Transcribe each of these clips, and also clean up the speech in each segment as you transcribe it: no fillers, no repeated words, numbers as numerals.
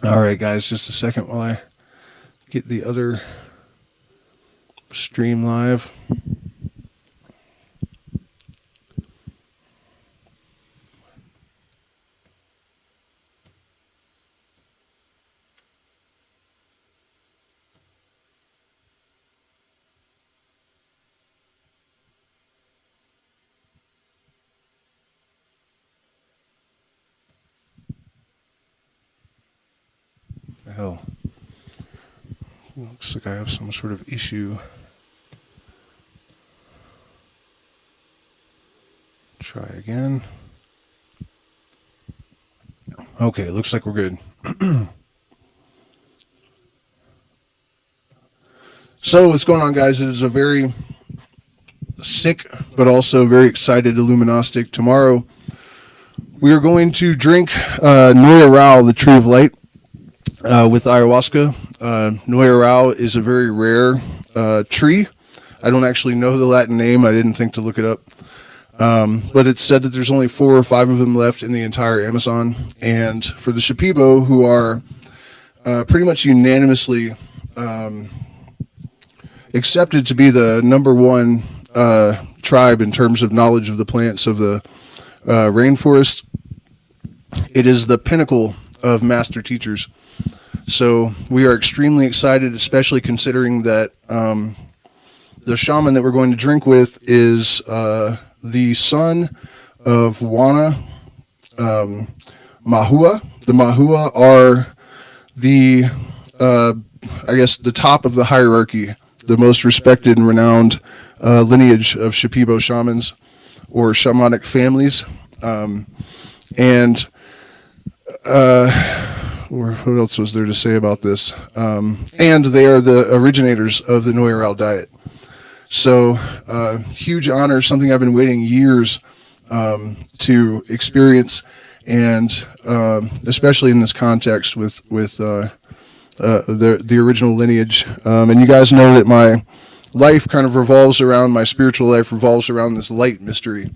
All right, guys, just a second while I get the other stream live. The hell. Looks like I have some sort of issue. Try again. Okay, looks like we're good. So what's going on, guys? It is a very sick but also very excited Illuminostic. Tomorrow we are going to drink Noya Rao, the Tree of Light, with ayahuasca. Noya Rao is a very rare tree. I don't actually know the Latin name. I didn't think to look it up. But it's said that there's only 4 or 5 of them left in the entire Amazon. And for the Shipibo, who are pretty much unanimously accepted to be the number one tribe in terms of knowledge of the plants of the rainforest, it is the pinnacle of master teachers. So we are extremely excited, especially considering that the shaman that we're going to drink with is the son of Wana Mahua. The Mahua are the, I guess, the top of the hierarchy, the most respected and renowned lineage of Shipibo shamans or shamanic families. What else was there to say about this? And they are the originators of the Noya Rao diet. So, huge honor, something I've been waiting years to experience, and especially in this context with the original lineage. And you guys know that my life kind of revolves around, my spiritual life revolves around this light mystery.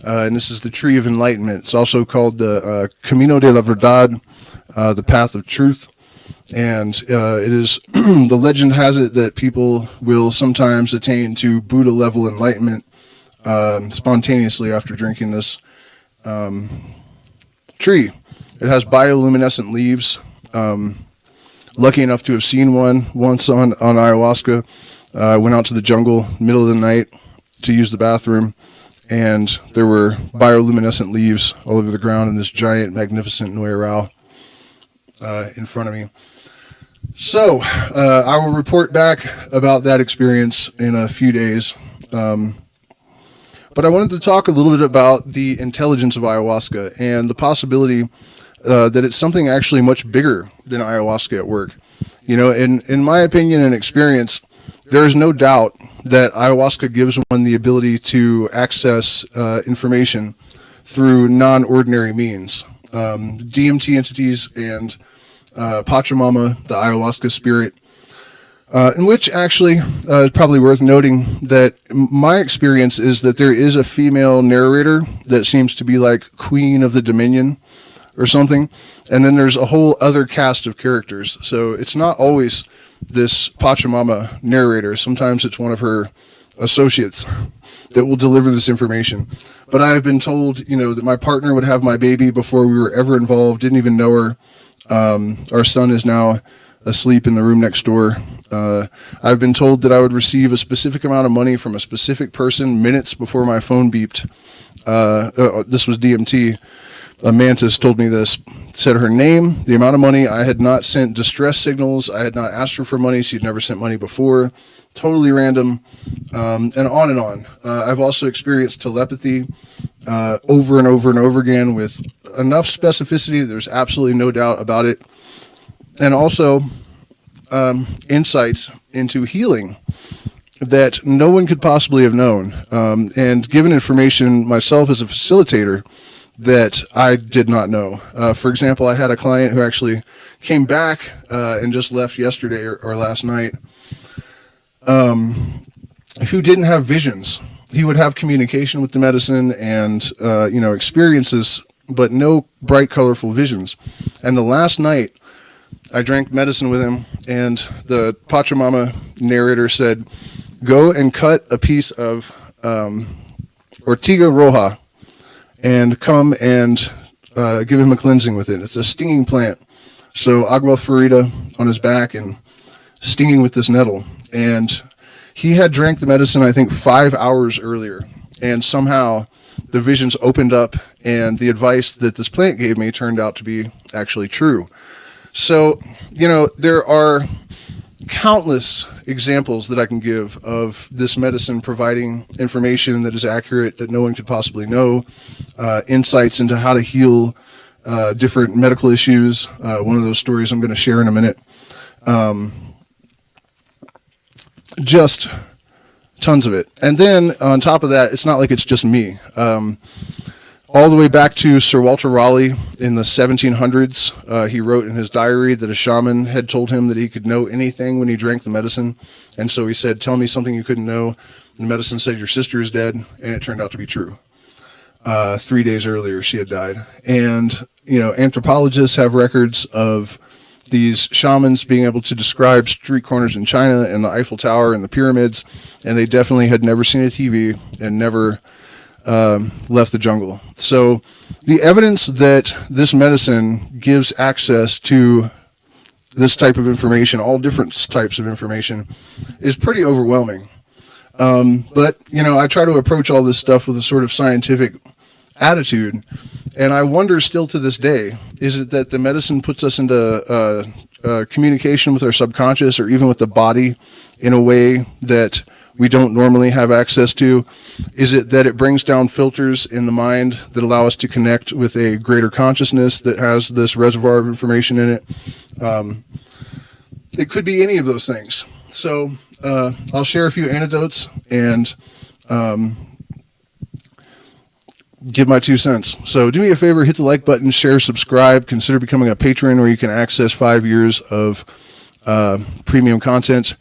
And this is the Tree of Enlightenment. It's also called the Camino de la Verdad, the Path of Truth. And it is, the legend has it that people will sometimes attain to Buddha level enlightenment spontaneously after drinking this tree. It has bioluminescent leaves. Lucky enough to have seen one once on ayahuasca. I went out to the jungle, middle of the night, to use the bathroom, and there were bioluminescent leaves all over the ground and this giant, magnificent Noya Rao in front of me. So, I will report back about that experience in a few days. But I wanted to talk a little bit about the intelligence of ayahuasca and the possibility that it's something actually much bigger than ayahuasca at work. You know, in my opinion and experience, there is no doubt that ayahuasca gives one the ability to access information through non-ordinary means. DMT entities and Pachamama, the ayahuasca spirit, in which actually is probably worth noting that my experience is that there is a female narrator that seems to be like Queen of the Dominion or something, and then there's a whole other cast of characters. So it's not always this Pachamama narrator. Sometimes it's one of her associates that will deliver this information. But I have been told, you know, that my partner would have my baby before we were ever involved, didn't even know her. Our son is now asleep in the room next door. I've been told that I would receive a specific amount of money from a specific person minutes before my phone beeped. This was DMT. A mantis told me this, said her name, the amount of money. I had not sent distress signals. I had not asked her for money. She'd never sent money before. Totally random, and on and on. I've also experienced telepathy over and over and over again with enough specificity that there's absolutely no doubt about it. And also insights into healing that no one could possibly have known. And given information myself as a facilitator that I did not know. For example, I had a client who actually came back and just left yesterday or last night, who didn't have visions. He would have communication with the medicine and, experiences, but no bright, colorful visions. And the last night, I drank medicine with him, and the Pachamama narrator said, go and cut a piece of Ortiga Roja and come and give him a cleansing with it. It's a stinging plant. So agua ferida on his back and stinging with this nettle. And he had drank the medicine, I think, 5 hours earlier. And somehow the visions opened up, and the advice that this plant gave me turned out to be actually true. So, there are countless examples that I can give of this medicine providing information that is accurate, that no one could possibly know, insights into how to heal different medical issues. One of those stories I'm going to share in a minute. Just tons of it. And then on top of that, it's not like it's just me. All the way back to Sir Walter Raleigh in the 1700s, he wrote in his diary that a shaman had told him that he could know anything when he drank the medicine. And so he said, tell me something you couldn't know. And the medicine said, your sister is dead. And it turned out to be true. 3 days earlier, she had died. And, anthropologists have records of these shamans being able to describe street corners in China and the Eiffel Tower and the pyramids. And they definitely had never seen a TV and never left the jungle. So the evidence that this medicine gives access to this type of information, all different types of information, is pretty overwhelming. But, I try to approach all this stuff with a sort of scientific attitude. And I wonder still to this day, is it that the medicine puts us into communication with our subconscious or even with the body in a way that we don't normally have access to? Is it that it brings down filters in the mind that allow us to connect with a greater consciousness that has this reservoir of information in it? It could be any of those things. So I'll share a few anecdotes and give my 2 cents. So do me a favor, hit the like button, share, subscribe, consider becoming a patron where you can access 5 years of premium content.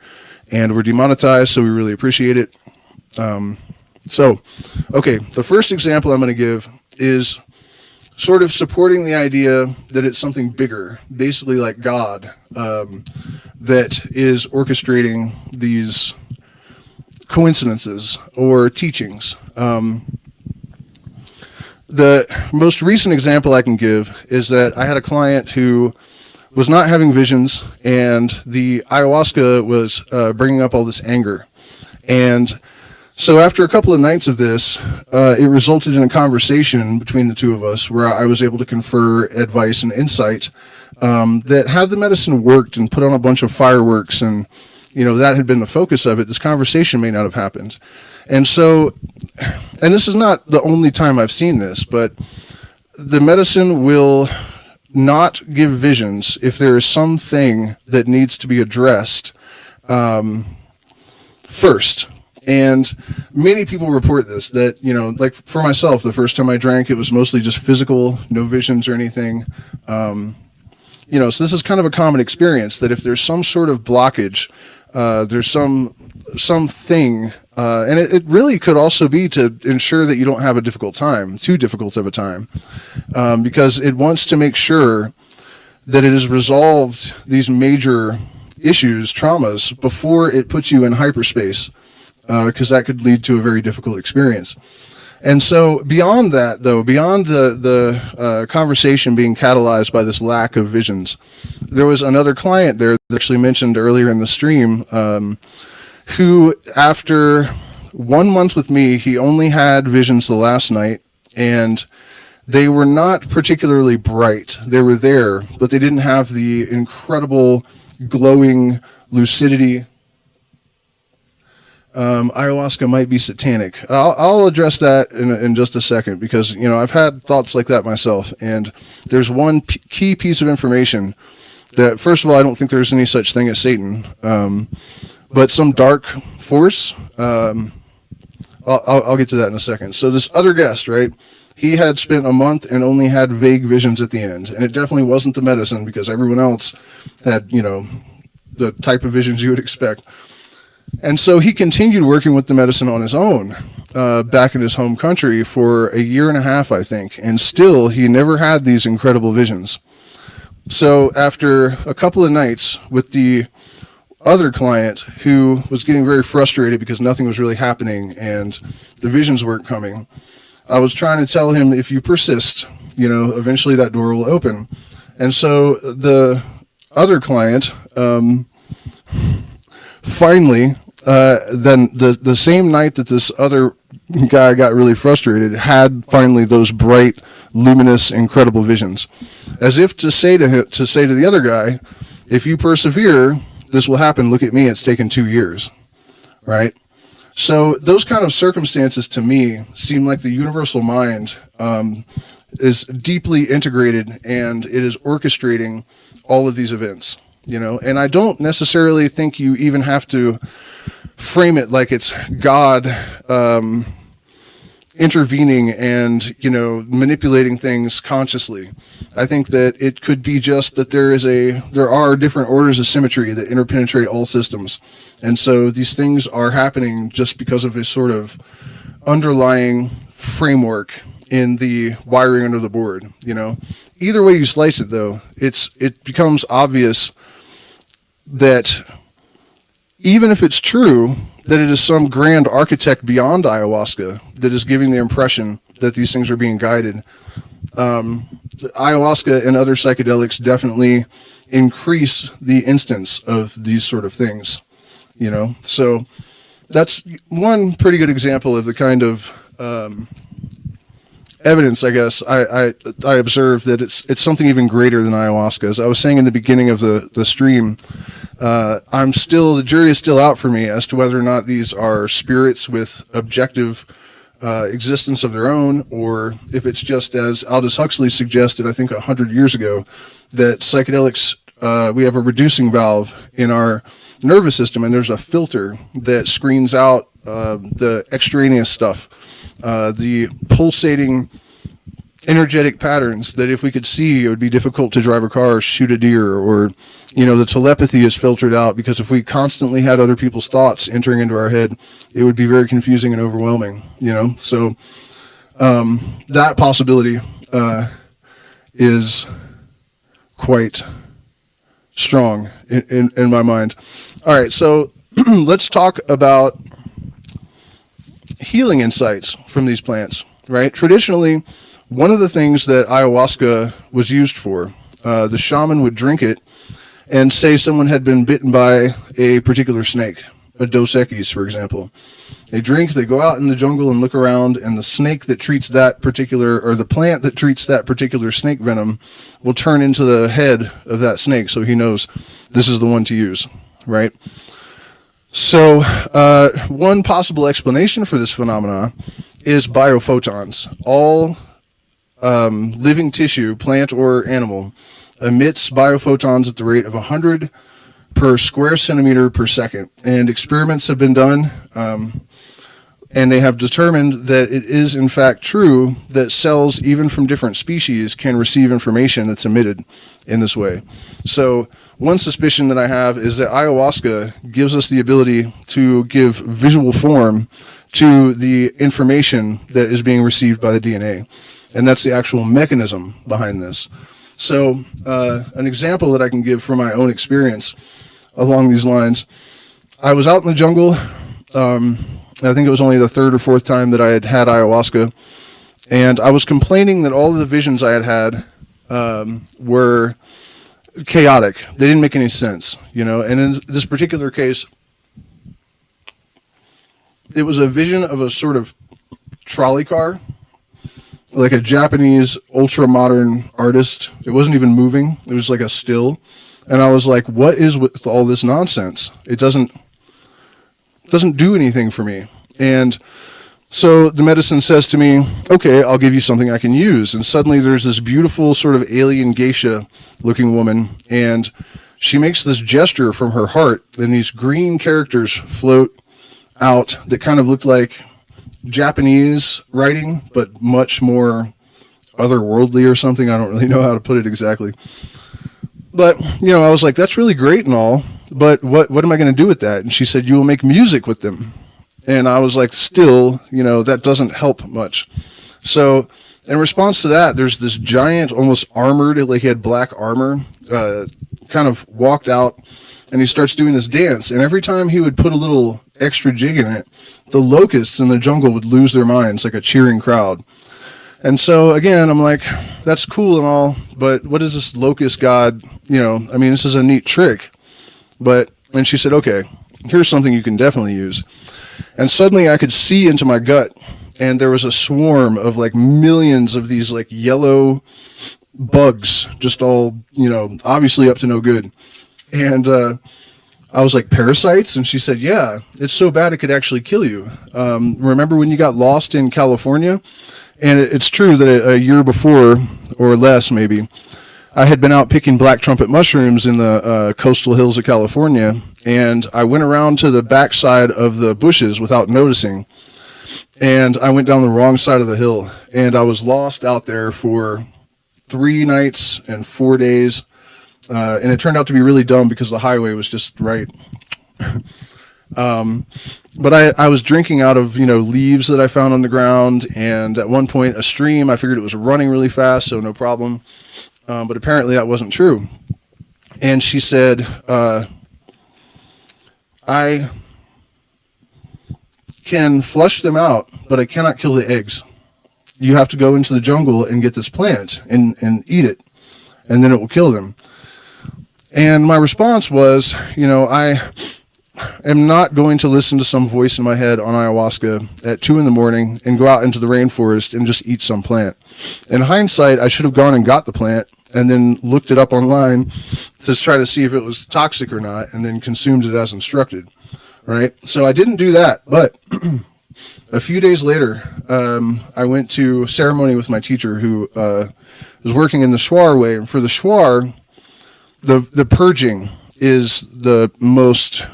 And we're demonetized, so we really appreciate it. The first example I'm going to give is sort of supporting the idea that it's something bigger, basically like God, that is orchestrating these coincidences or teachings. The most recent example I can give is that I had a client who was not having visions, and the ayahuasca was bringing up all this anger. And so after a couple of nights of this, it resulted in a conversation between the two of us where I was able to confer advice and insight that had the medicine worked and put on a bunch of fireworks and, that had been the focus of it, this conversation may not have happened. And so, and this is not the only time I've seen this, but the medicine will not give visions if there is something that needs to be addressed first. And many people report this, that, like for myself, the first time I drank, it was mostly just physical, no visions or anything. So this is kind of a common experience that if there's some sort of blockage, there's something, and it really could also be to ensure that you don't have a difficult time, too difficult of a time, because it wants to make sure that it has resolved these major issues, traumas, before it puts you in hyperspace, because that could lead to a very difficult experience. And so beyond that, though, beyond the conversation being catalyzed by this lack of visions, there was another client there that actually mentioned earlier in the stream, who after 1 month with me, he only had visions the last night, and they were not particularly bright. They were there, but they didn't have the incredible glowing lucidity. Ayahuasca might be satanic. I'll address that in just a second, because I've had thoughts like that myself, and there's one key piece of information that, first of all, I don't think there's any such thing as Satan, but some dark force. I'll get to that in a second. So this other guest, right? He had spent a month and only had vague visions at the end, and it definitely wasn't the medicine, because everyone else had the type of visions you would expect. And so he continued working with the medicine on his own back in his home country for 1.5 years, I think. And still, he never had these incredible visions. So after a couple of nights with the other client who was getting very frustrated because nothing was really happening and the visions weren't coming, I was trying to tell him, if you persist, eventually that door will open. And so the other client, finally, then the same night that this other guy got really frustrated, had finally those bright, luminous, incredible visions, as if to say to the other guy, if you persevere, this will happen. Look at me; it's taken 2 years, right? So those kind of circumstances to me seem like the universal mind is deeply integrated, and it is orchestrating all of these events. And I don't necessarily think you even have to frame it like it's God intervening and manipulating things consciously. I think that it could be just that there are different orders of symmetry that interpenetrate all systems, and so these things are happening just because of a sort of underlying framework in the wiring under the board. Either way you slice it, though, it becomes obvious that even if it's true that it is some grand architect beyond ayahuasca that is giving the impression that these things are being guided, ayahuasca and other psychedelics definitely increase the instance of these sort of things. So that's one pretty good example of the kind of evidence, I guess, I observed that it's something even greater than ayahuasca. As I was saying in the beginning of the stream, the jury is still out for me as to whether or not these are spirits with objective existence of their own, or if it's just, as Aldous Huxley suggested, I think 100 years ago, that psychedelics, we have a reducing valve in our nervous system, and there's a filter that screens out the extraneous stuff, the pulsating energetic patterns that if we could see, it would be difficult to drive a car or shoot a deer, or the telepathy is filtered out, because if we constantly had other people's thoughts entering into our head, it would be very confusing and overwhelming. So that possibility is quite strong in my mind. All right, so let's talk about healing insights from these plants, right? Traditionally, one of the things that ayahuasca was used for, the shaman would drink it and say someone had been bitten by a particular snake, a Dos Equis, for example. They drink, they go out in the jungle and look around, and the snake that treats that particular, or the plant that treats that particular snake venom will turn into the head of that snake, so he knows this is the one to use, right? So one possible explanation for this phenomena is biophotons. All living tissue, plant or animal, emits biophotons at the rate of 100 per square centimeter per second. And experiments have been done, and they have determined that it is in fact true that cells, even from different species, can receive information that's emitted in this way. So one suspicion that I have is that ayahuasca gives us the ability to give visual form to the information that is being received by the DNA. And that's the actual mechanism behind this. So an example that I can give from my own experience along these lines, I was out in the jungle. I think it was only the third or fourth time that I had had ayahuasca. And I was complaining that all of the visions I had were chaotic. They didn't make any sense, And in this particular case, it was a vision of a sort of trolley car, like a Japanese ultra-modern artist. It wasn't even moving. It was like a still. And I was like, what is with all this nonsense? It doesn't do anything for me. And so the medicine says to me, okay, I'll give you something I can use. And suddenly there's this beautiful sort of alien geisha-looking woman, and she makes this gesture from her heart, and these green characters float out that kind of looked like Japanese writing, but much more otherworldly or something. I don't really know how to put it exactly. But, I was like, that's really great and all, but what am I going to do with that? And she said, you will make music with them. And I was like, still, that doesn't help much. So in response to that, there's this giant, almost armored, like he had black armor, kind of walked out, and he starts doing this dance. And every time he would put a little extra jig in it, the locusts in the jungle would lose their minds, like a cheering crowd. And so again, I'm like, that's cool and all, but what is this locust god? I mean, this is a neat trick. And she said, okay, here's something you can definitely use. And suddenly I could see into my gut, and there was a swarm of like millions of these like yellow bugs, just all, obviously up to no good. And I was like, parasites? And she said, yeah, it's so bad it could actually kill you. Remember when you got lost in California? And it's true that a year before, or less maybe, I had been out picking black trumpet mushrooms in the coastal hills of California, and I went around to the backside of the bushes without noticing, and I went down the wrong side of the hill, and I was lost out there for 3 nights and 4 days, and it turned out to be really dumb because the highway was just right. But I was drinking out of, leaves that I found on the ground, and at one point a stream, I figured it was running really fast, so no problem. But apparently that wasn't true. And she said, I can flush them out, but I cannot kill the eggs. You have to go into the jungle and get this plant and eat it, and then it will kill them. And my response was, I am not going to listen to some voice in my head on ayahuasca at 2 a.m. and go out into the rainforest and just eat some plant. In hindsight, I should have gone and got the plant and then looked it up online to try to see if it was toxic or not, and then consumed it as instructed, right? So I didn't do that, but a few days later, I went to a ceremony with my teacher who was working in the Shuar way, and for the Shuar, the purging is the most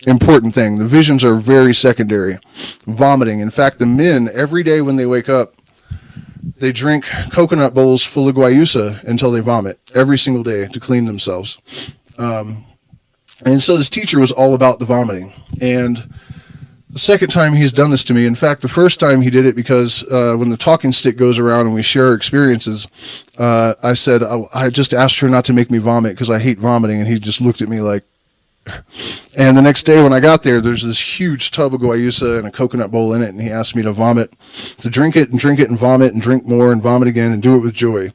important thing. The visions are very secondary. Vomiting. In fact, the men, every day when they wake up, they drink coconut bowls full of guayusa until they vomit every single day to clean themselves. And so this teacher was all about the vomiting. And the second time he's done this to me, in fact, the first time he did it because when the talking stick goes around and we share our experiences, I said, I just asked her not to make me vomit because I hate vomiting. And he just looked at me like, and the next day when I got there, there's this huge tub of guayusa and a coconut bowl in it, and he asked me to vomit, to drink it and vomit and drink more and vomit again and do it with joy.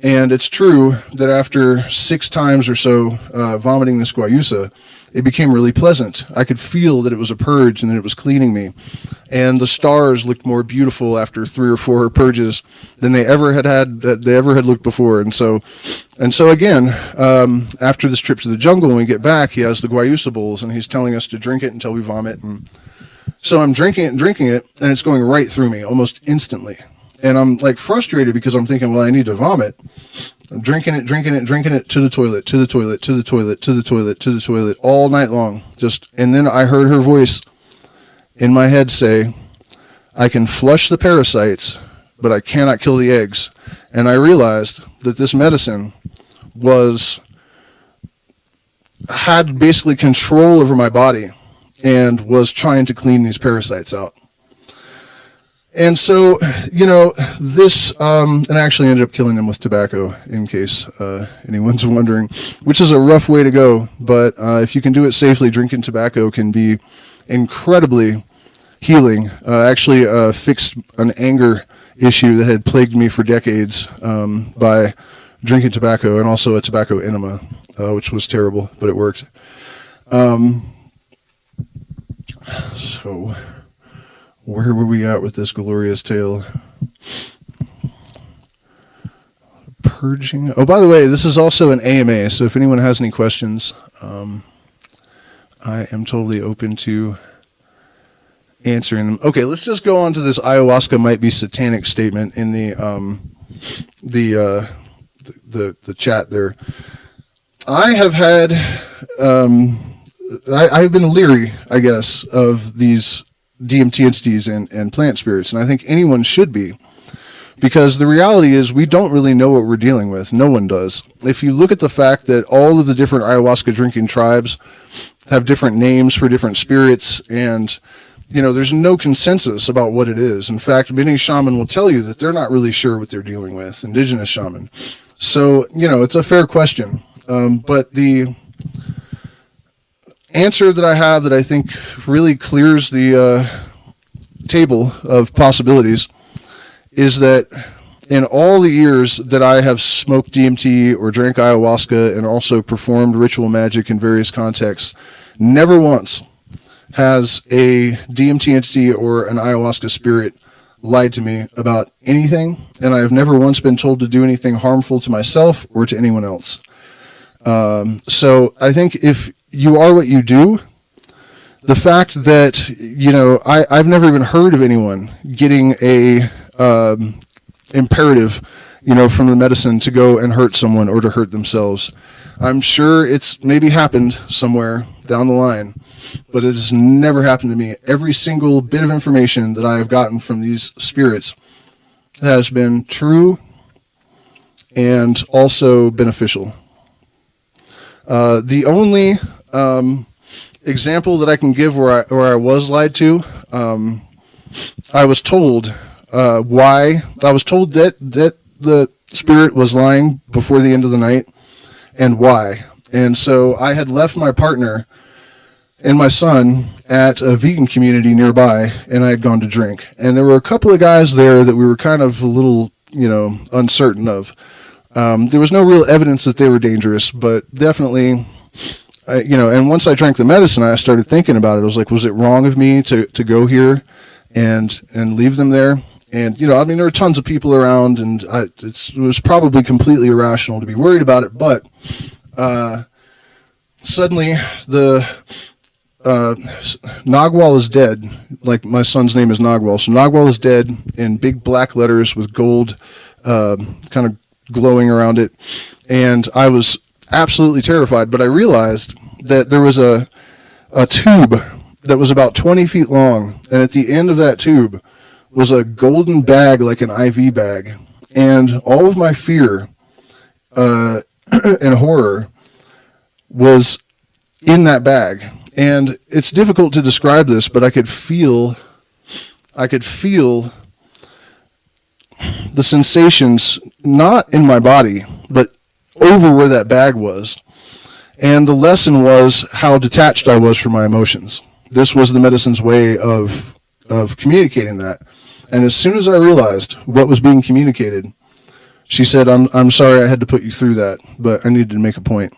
And it's true that after 6 times or so vomiting this guayusa, it became really pleasant. I could feel that it was a purge and that it was cleaning me. And the stars looked more beautiful after 3 or 4 purges than they ever had looked before. And so again, after this trip to the jungle, when we get back, he has the guayusa bowls and he's telling us to drink it until we vomit. And so I'm drinking it, and it's going right through me almost instantly. And I'm like frustrated because I'm thinking, well, I need to vomit. I'm drinking it to the toilet all night long. And then I heard her voice in my head say, I can flush the parasites, but I cannot kill the eggs. And I realized that this medicine had basically control over my body and was trying to clean these parasites out. And so, this, and I actually ended up killing them with tobacco, in case anyone's wondering, which is a rough way to go. But if you can do it safely, drinking tobacco can be incredibly healing. Actually fixed an anger issue that had plagued me for decades by drinking tobacco, and also a tobacco enema, which was terrible, but it worked. So where were we at with this glorious tale? Purging. Oh, by the way, this is also an AMA, so if anyone has any questions, I am totally open to answering them. Okay, let's just go on to this ayahuasca might be satanic statement in the chat there. I have had, I've been leery, I guess, of these DMT entities and plant spirits, and I think anyone should be, because the reality is we don't really know what we're dealing with. No one does. If you look at the fact that all of the different ayahuasca drinking tribes have different names for different spirits, and there's no consensus about what it is. In fact, many shaman will tell you that they're not really sure what they're dealing with, indigenous shaman. So, it's a fair question. But the answer that I have that I think really clears the table of possibilities is that in all the years that I have smoked DMT or drank ayahuasca and also performed ritual magic in various contexts, never once has a DMT entity or an ayahuasca spirit lied to me about anything, and I have never once been told to do anything harmful to myself or to anyone else. So I think if you are what you do, the fact that, I've never even heard of anyone getting a imperative, from the medicine to go and hurt someone or to hurt themselves. I'm sure it's maybe happened somewhere down the line, but it has never happened to me. Every single bit of information that I have gotten from these spirits has been true and also beneficial. The only example that I can give where I was lied to, I was told why. I was told that the spirit was lying before the end of the night and why. And so I had left my partner and my son at a vegan community nearby, and I had gone to drink. And there were a couple of guys there that we were kind of a little, uncertain of. There was no real evidence that they were dangerous, but definitely, and once I drank the medicine, I started thinking about it. I was like, was it wrong of me to go here and leave them there? And, there were tons of people around, and it was probably completely irrational to be worried about it, but suddenly the Nagual is dead. Like, my son's name is Nagual. So Nagual is dead in big black letters with gold kind of glowing around it. And I was absolutely terrified, but I realized that there was a tube that was about 20 feet long, and at the end of that tube was a golden bag, like an IV bag. And all of my fear and horror was in that bag. And it's difficult to describe this, but I could feel the sensations, not in my body, but over where that bag was. And the lesson was how detached I was from my emotions. This was the medicine's way of communicating that. And as soon as I realized what was being communicated, she said, I'm sorry I had to put you through that, but I needed to make a point.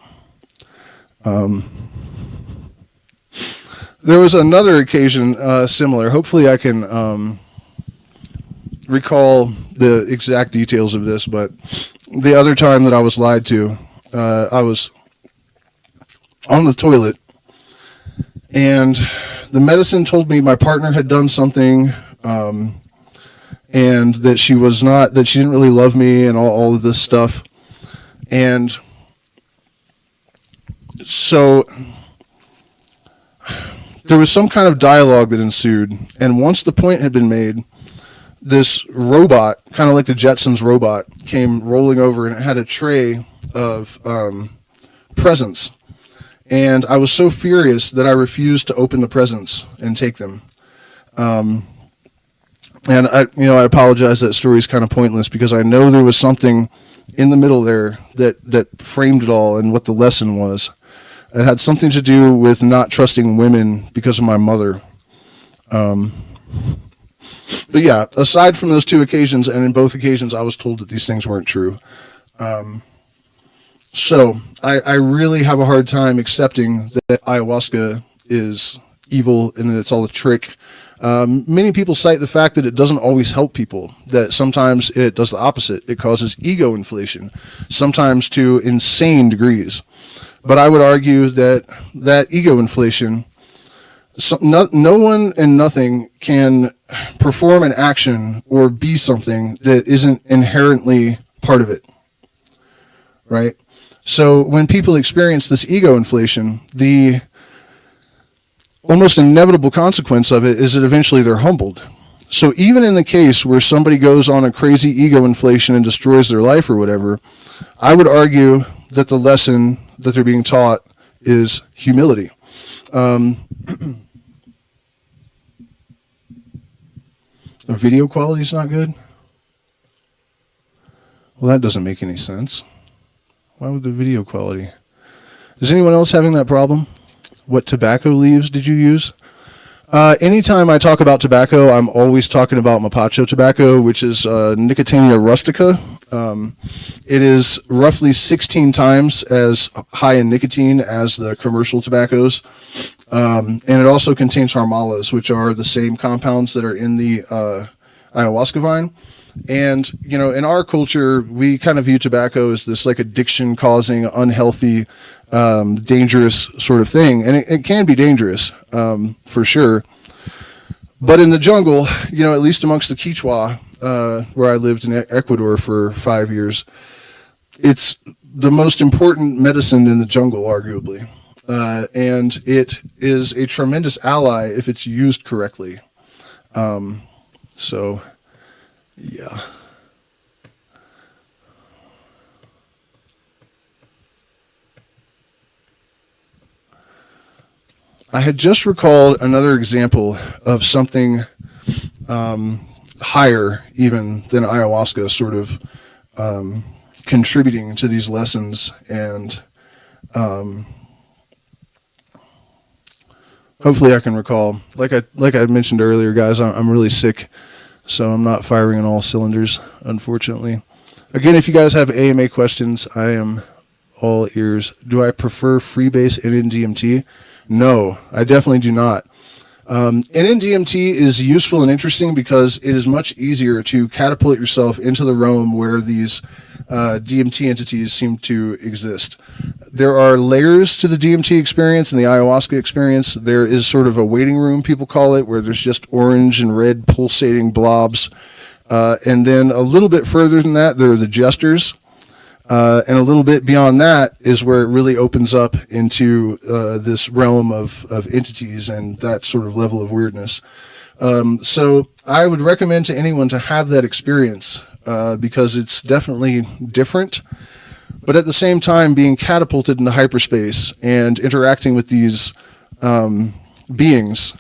There was another occasion similar. Hopefully I can recall the exact details of this, but the other time that I was lied to, I was on the toilet, and the medicine told me my partner had done something, and that she didn't really love me, and all of this stuff. And so there was some kind of dialogue that ensued, and once the point had been made, this robot, kind of like the Jetsons robot, came rolling over, and it had a tray of presents. And I was so furious that I refused to open the presents and take them. And I apologize that story is kind of pointless, because I know there was something in the middle there that framed it all and what the lesson was. It had something to do with not trusting women because of my mother. But yeah, aside from those two occasions, and in both occasions, I was told that these things weren't true. So I really have a hard time accepting that ayahuasca is evil and that it's all a trick. Many people cite the fact that it doesn't always help people, that sometimes it does the opposite. It causes ego inflation, sometimes to insane degrees. But I would argue that ego inflation, no one and nothing can perform an action or be something that isn't inherently part of it, right? So when people experience this ego inflation, the almost inevitable consequence of it is that eventually they're humbled. So even in the case where somebody goes on a crazy ego inflation and destroys their life or whatever, I would argue that the lesson that they're being taught is humility. The video quality is not good. Well, that doesn't make any sense. Why would the video quality? Is anyone else having that problem? What tobacco leaves did you use? Anytime I talk about tobacco, I'm always talking about Mapacho tobacco, which is Nicotiana rustica. It is roughly 16 times as high in nicotine as the commercial tobaccos. And it also contains harmalas, which are the same compounds that are in the ayahuasca vine. And, in our culture, we kind of view tobacco as this like addiction causing, unhealthy, dangerous sort of thing. And it can be dangerous, for sure. But in the jungle, at least amongst the Quechua, where I lived in Ecuador for 5 years, it's the most important medicine in the jungle, arguably. And it is a tremendous ally if it's used correctly. So, yeah. I had just recalled another example of something higher even than ayahuasca sort of contributing to these lessons, and hopefully I can recall. Like I mentioned earlier, guys, I'm really sick, so I'm not firing on all cylinders, unfortunately. Again, if you guys have AMA questions, I am all ears. Do I prefer freebase NN-DMT? No, I definitely do not. NN-DMT is useful and interesting because it is much easier to catapult yourself into the realm where these DMT entities seem to exist. There are layers to the DMT experience and the ayahuasca experience. There is sort of a waiting room, people call it, where there's just orange and red pulsating blobs. And then a little bit further than that, there are the jesters. And a little bit beyond that is where it really opens up into this realm of entities and that sort of level of weirdness. So I would recommend to anyone to have that experience because it's definitely different. But at the same time, being catapulted into hyperspace and interacting with these beings,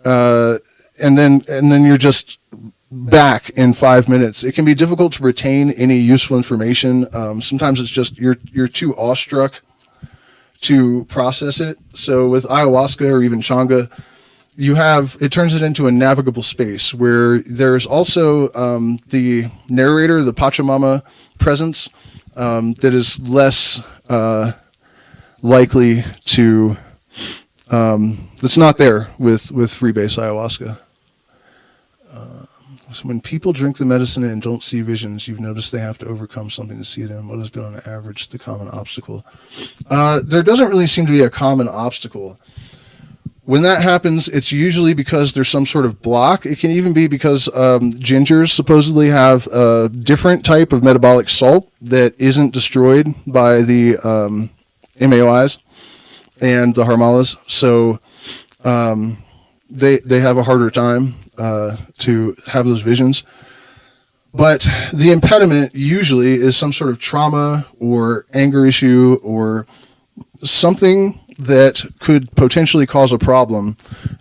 and then you're just back in 5 minutes. It can be difficult to retain any useful information. Sometimes it's just you're too awestruck to process it. So with ayahuasca or even changa, it turns it into a navigable space where there's also the narrator, the Pachamama presence, that is less likely to that's not there with freebase ayahuasca. So when people drink the medicine and don't see visions, you've noticed they have to overcome something to see them. What has been on average the common obstacle? There doesn't really seem to be a common obstacle. When that happens, it's usually because there's some sort of block. It can even be because gingers supposedly have a different type of metabolic salt that isn't destroyed by the MAOIs and the harmalas. So they have a harder time to have those visions. But the impediment usually is some sort of trauma or anger issue or something that could potentially cause a problem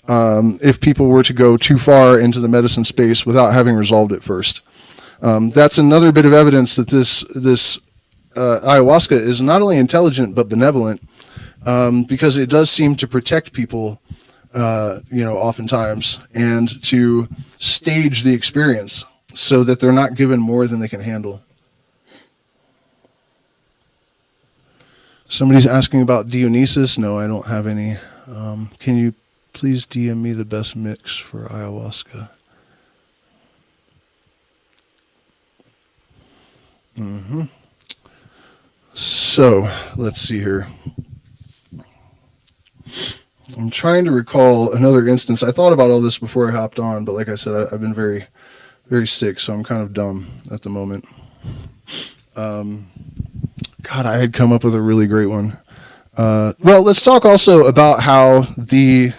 if people were to go too far into the medicine space without having resolved it first. That's another bit of evidence that this ayahuasca is not only intelligent but benevolent, because it does seem to protect people oftentimes, and to stage the experience so that they're not given more than they can handle. Somebody's asking about Dionysus. No, I don't have any. Can you please DM me the best mix for ayahuasca? So, let's see here. I'm trying to recall another instance. I thought about all this before I hopped on, but like I said, I've been very, very sick, so I'm kind of dumb at the moment. God, I had come up with a really great one. Well, let's talk also about how the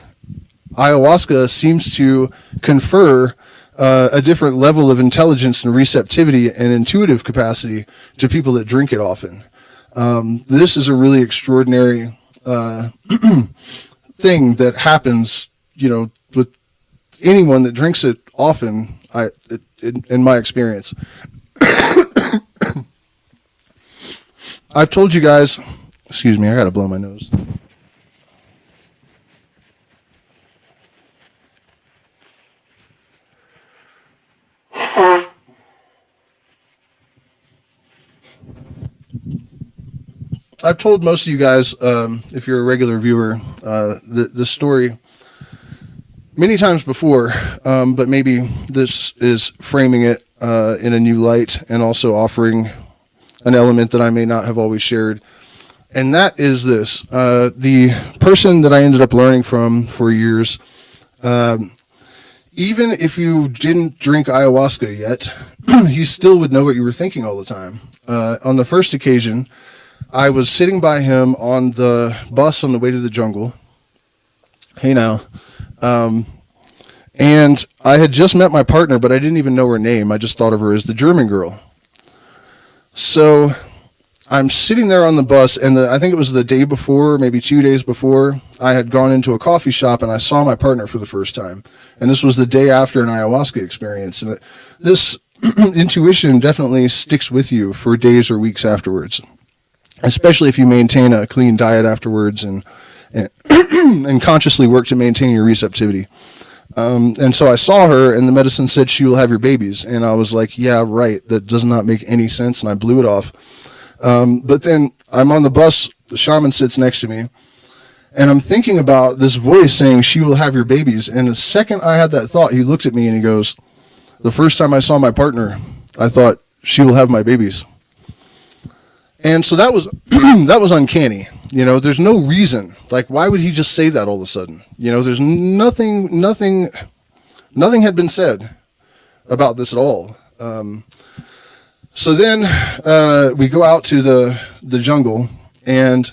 ayahuasca seems to confer a different level of intelligence and receptivity and intuitive capacity to people that drink it often. This is a really extraordinary thing that happens, with anyone that drinks it often, in my experience. I've told you guys, excuse me, I gotta blow my nose. I've told most of you guys, if you're a regular viewer, the story many times before, but maybe this is framing it in a new light and also offering an element that I may not have always shared. And that is this. The person that I ended up learning from for years, even if you didn't drink ayahuasca yet, he still would know what you were thinking all the time. On the first occasion, I was sitting by him on the bus on the way to the jungle. Hey now. And I had just met my partner, but I didn't even know her name. I just thought of her as the German girl. So I'm sitting there on the bus, and I think it was the day before, maybe 2 days before, I had gone into a coffee shop, and I saw my partner for the first time. And this was the day after an ayahuasca experience. And this intuition definitely sticks with you for days or weeks afterwards, especially if you maintain a clean diet afterwards and consciously work to maintain your receptivity. And so I saw her, and the medicine said she will have your babies. And I was like, yeah, right. That does not make any sense. And I blew it off. But then I'm on the bus. The shaman sits next to me, and I'm thinking about this voice saying she will have your babies. And the second I had that thought, he looked at me and he goes, the first time I saw my partner, I thought she will have my babies. And so that was, that was uncanny. You know, there's no reason. Like, why would he just say that all of a sudden? You know, there's nothing had been said about this at all. So then we go out to the jungle, and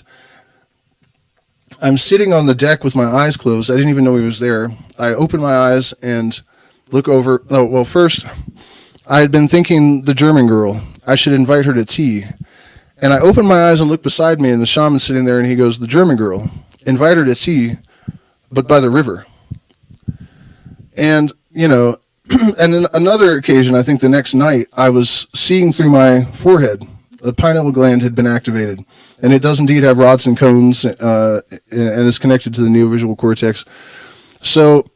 I'm sitting on the deck with my eyes closed. I didn't even know he was there. I open my eyes and look over. Oh, well, first, I had been thinking the German girl. I should invite her to tea. And I opened my eyes and looked beside me, and the shaman's sitting there, and he goes, the German girl, invite her to tea, but by the river. And, you know, and then another occasion, I think the next night, I was seeing through my forehead. The pineal gland had been activated, and it does indeed have rods and cones, and is connected to the neovisual cortex. So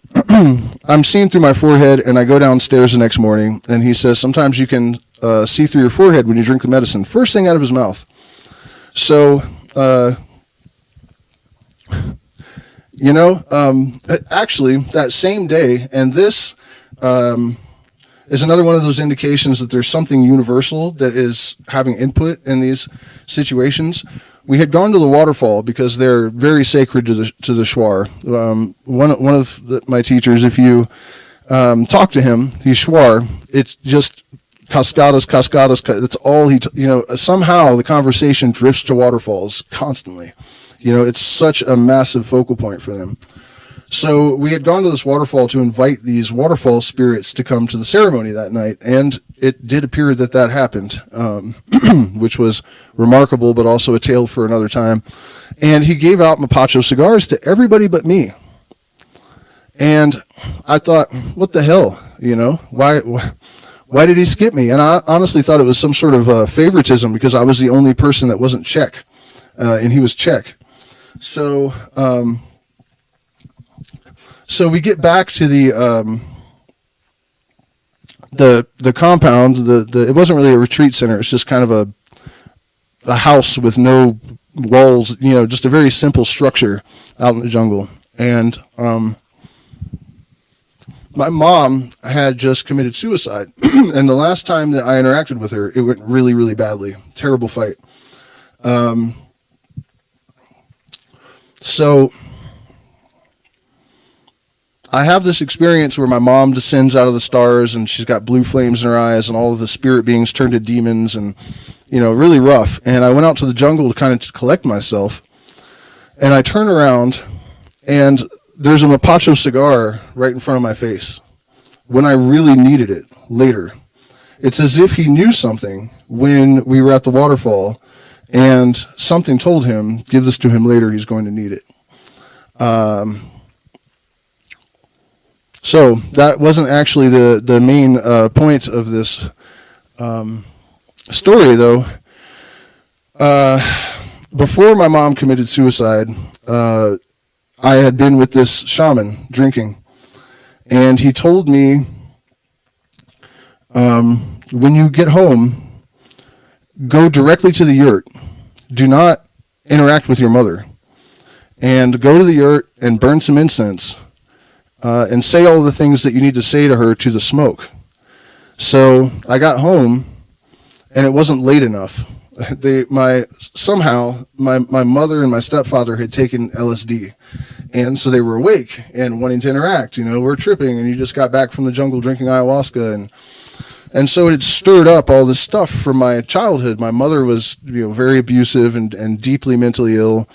I'm seeing through my forehead, and I go downstairs the next morning, and he says, sometimes you can see through your forehead when you drink the medicine. First thing out of his mouth. So, you know, actually, that same day, and this is another one of those indications that there's something universal that is having input in these situations. We had gone to the waterfall because they're very sacred to the Shuar. One of my teachers, if you talk to him, he's Shuar. It's just cascadas. That's all somehow the conversation drifts to waterfalls constantly. You know, it's such a massive focal point for them. So we had gone to this waterfall to invite these waterfall spirits to come to the ceremony that night, and it did appear that happened, which was remarkable, but also a tale for another time. And he gave out Mapacho cigars to everybody but me. And I thought, what the hell, you know, why did he skip me? And I honestly thought it was some sort of favoritism because I was the only person that wasn't Czech, and he was Czech. So, so we get back to the compound. It wasn't really a retreat center. It's just kind of a house with no walls. You know, just a very simple structure out in the jungle. And my mom had just committed suicide, and the last time that I interacted with her, it went really, really badly. Terrible fight. So I have this experience where my mom descends out of the stars, and she's got blue flames in her eyes, and all of the spirit beings turn to demons, and, you know, really rough. And I went out to the jungle to kind of collect myself, and I turn around, and there's a Mapacho cigar right in front of my face when I really needed it later. It's as if he knew something when we were at the waterfall, and something told him, give this to him later, he's going to need it. So that wasn't actually the main point of this story, though. Before my mom committed suicide, I had been with this shaman drinking, and he told me, when you get home, go directly to the yurt. Do not interact with your mother, and go to the yurt and burn some incense, and say all the things that you need to say to her to the smoke. So I got home, and it wasn't late enough. Somehow my mother and my stepfather had taken LSD, and so they were awake and wanting to interact. We're tripping, and you just got back from the jungle drinking ayahuasca, and so it had stirred up all this stuff from my childhood. My mother was very abusive and deeply mentally ill,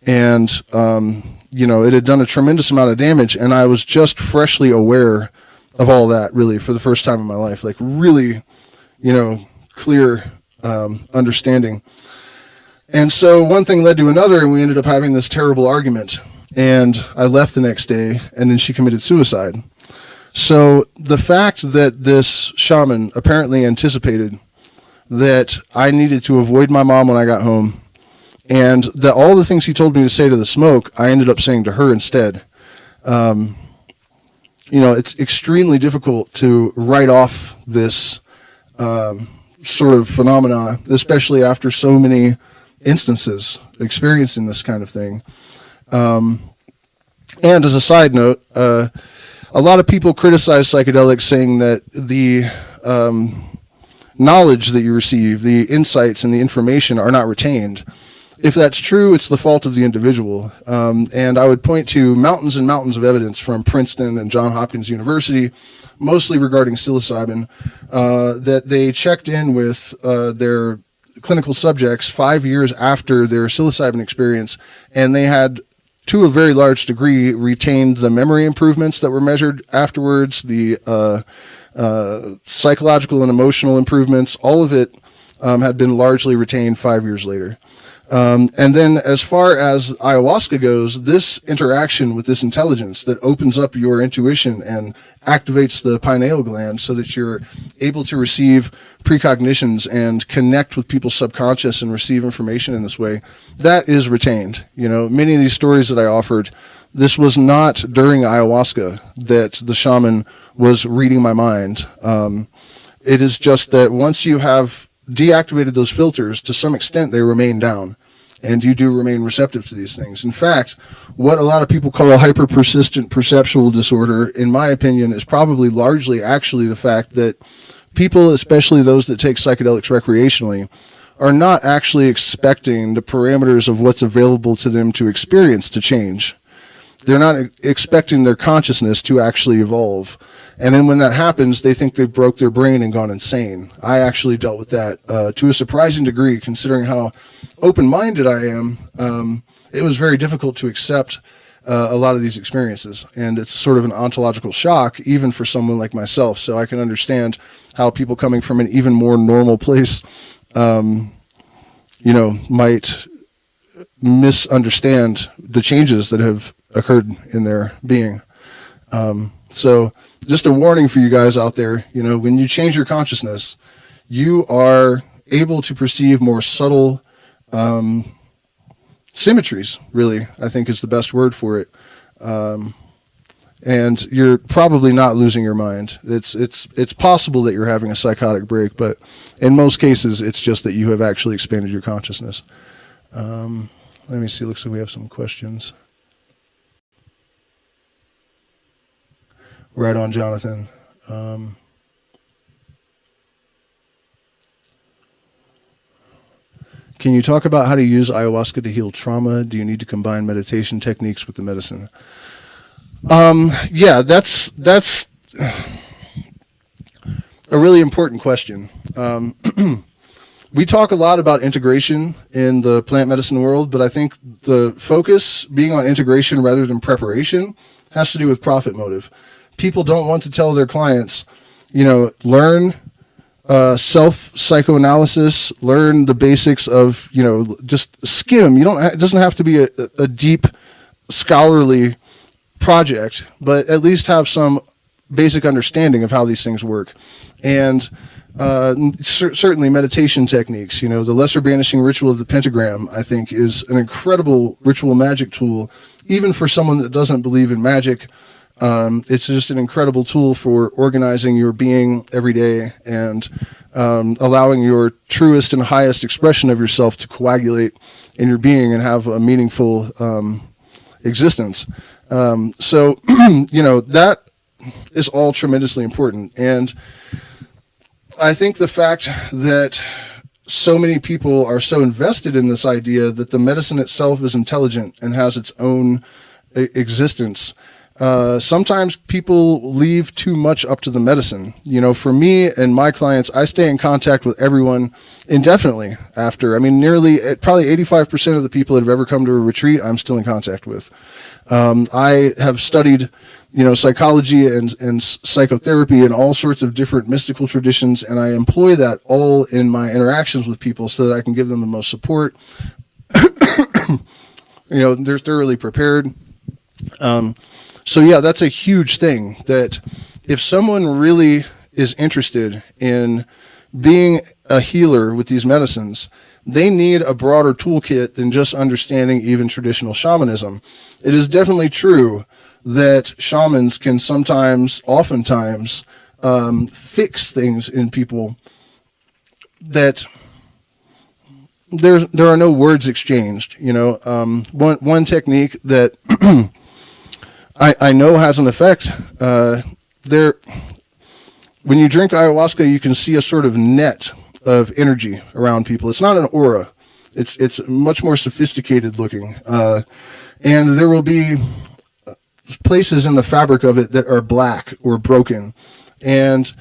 and it had done a tremendous amount of damage, and I was just freshly aware of all that, really, for the first time in my life, like really, clear understanding. And so one thing led to another, and we ended up having this terrible argument, and I left the next day, and then she committed suicide. So the fact that this shaman apparently anticipated that I needed to avoid my mom when I got home, and that all the things he told me to say to the smoke, I ended up saying to her instead. It's extremely difficult to write off this sort of phenomena, especially after so many instances experiencing this kind of thing. And as a side note, a lot of people criticize psychedelics, saying that the knowledge that you receive, the insights and the information are not retained. If that's true, it's the fault of the individual. And I would point to mountains and mountains of evidence from Princeton and Johns Hopkins University, mostly regarding psilocybin, that they checked in with their clinical subjects 5 years after their psilocybin experience, and they had, to a very large degree, retained the memory improvements that were measured afterwards, the psychological and emotional improvements. All of it had been largely retained 5 years later. And then as far as ayahuasca goes, this interaction with this intelligence that opens up your intuition and activates the pineal gland so that you're able to receive precognitions and connect with people's subconscious and receive information in this way, that is retained. Many of these stories that I offered, this was not during ayahuasca that the shaman was reading my mind. It is just that once you have deactivated those filters, to some extent they remain down, and you do remain receptive to these things. In fact, what a lot of people call a hyper-persistent perceptual disorder, in my opinion, is probably largely actually the fact that people, especially those that take psychedelics recreationally, are not actually expecting the parameters of what's available to them to experience to change. They're not expecting their consciousness to actually evolve. And then when that happens, they think they've broke their brain and gone insane. I actually dealt with that to a surprising degree, considering how open-minded I am. It was very difficult to accept a lot of these experiences. And it's sort of an ontological shock, even for someone like myself. So I can understand how people coming from an even more normal place, might misunderstand the changes that have occurred in their being. So just a warning for you guys out there, when you change your consciousness, you are able to perceive more subtle symmetries, really, I think is the best word for it. And you're probably not losing your mind. It's possible that you're having a psychotic break, but in most cases, it's just that you have actually expanded your consciousness. Let me see. Looks like we have some questions. Right on, Jonathan. Can you talk about how to use ayahuasca to heal trauma? Do you need to combine meditation techniques with the medicine? Yeah, that's a really important question. We talk a lot about integration in the plant medicine world, but I think the focus being on integration rather than preparation has to do with profit motive. People don't want to tell their clients, learn self-psychoanalysis, learn the basics of, just skim. It doesn't have to be a deep scholarly project, but at least have some basic understanding of how these things work. And certainly meditation techniques. You know, the lesser banishing ritual of the pentagram, I think, is an incredible ritual magic tool, even for someone that doesn't believe in magic. It's just an incredible tool for organizing your being every day and allowing your truest and highest expression of yourself to coagulate in your being and have a meaningful existence. So, you know, that is all tremendously important. And I think the fact that so many people are so invested in this idea that the medicine itself is intelligent and has its own existence, sometimes people leave too much up to the medicine. You know, for me and my clients, I stay in contact with everyone indefinitely after. I mean, probably 85% of the people that have ever come to a retreat, I'm still in contact with. I have studied, you know, psychology and psychotherapy and all sorts of different mystical traditions, and I employ that all in my interactions with people so that I can give them the most support. You know, they're thoroughly prepared. So yeah, that's a huge thing, that if someone really is interested in being a healer with these medicines, they need a broader toolkit than just understanding even traditional shamanism. It is definitely true that shamans can oftentimes, fix things in people that there are no words exchanged. You know, one technique that I know has an effect. When you drink ayahuasca, you can see a sort of net of energy around people. It's not an aura. It's much more sophisticated looking. And there will be places in the fabric of it that are black or broken. And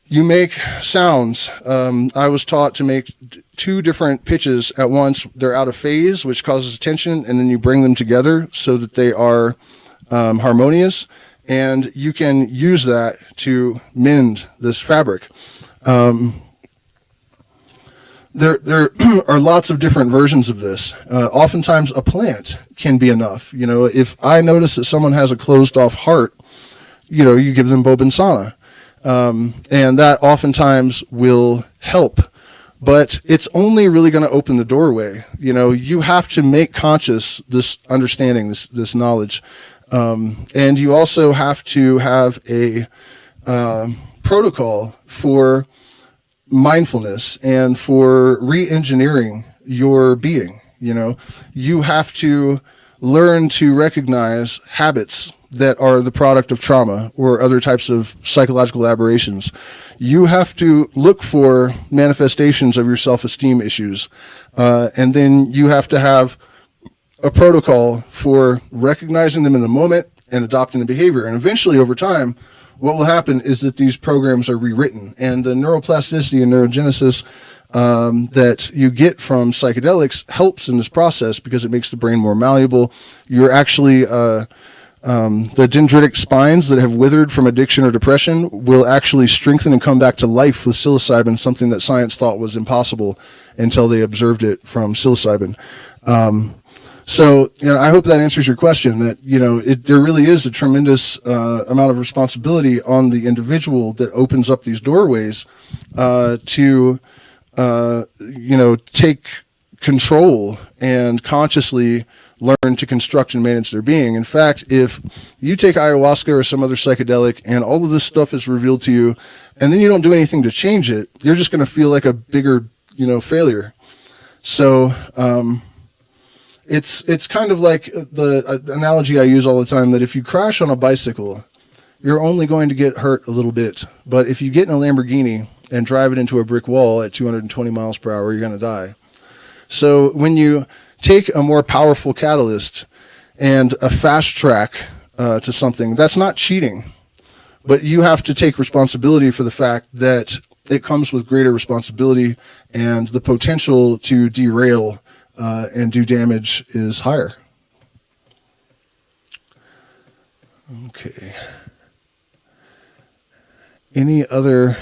you make sounds. I was taught to make two different pitches at once. They're out of phase, which causes tension, and then you bring them together so that they are harmonious, and you can use that to mend this fabric. There are lots of different versions of this. Oftentimes a plant can be enough. You know, if I notice that someone has a closed off heart, you know, you give them bobensana. And that oftentimes will help, but it's only really going to open the doorway. You know, you have to make conscious this understanding, this knowledge. And you also have to have a protocol for mindfulness and for re-engineering your being. You know, you have to learn to recognize habits that are the product of trauma or other types of psychological aberrations. You have to look for manifestations of your self-esteem issues. And then you have to have a protocol for recognizing them in the moment and adopting the behavior. And eventually, over time, what will happen is that these programs are rewritten, and the neuroplasticity and neurogenesis that you get from psychedelics helps in this process because it makes the brain more malleable. You're actually the dendritic spines that have withered from addiction or depression will actually strengthen and come back to life with psilocybin, something that science thought was impossible until they observed it from psilocybin. So, you know, I hope that answers your question, that, you know, there really is a tremendous amount of responsibility on the individual that opens up these doorways to, you know, take control and consciously learn to construct and manage their being. In fact, if you take ayahuasca or some other psychedelic and all of this stuff is revealed to you, and then you don't do anything to change it, you're just going to feel like a bigger, you know, failure. So, it's kind of like the analogy I use all the time, that if you crash on a bicycle, you're only going to get hurt a little bit. But if you get in a Lamborghini and drive it into a brick wall at 220 miles per hour, you're going to die. So when you take a more powerful catalyst and a fast track to something, that's not cheating. But you have to take responsibility for the fact that it comes with greater responsibility, and the potential to derail and do damage is higher. Okay. Any other,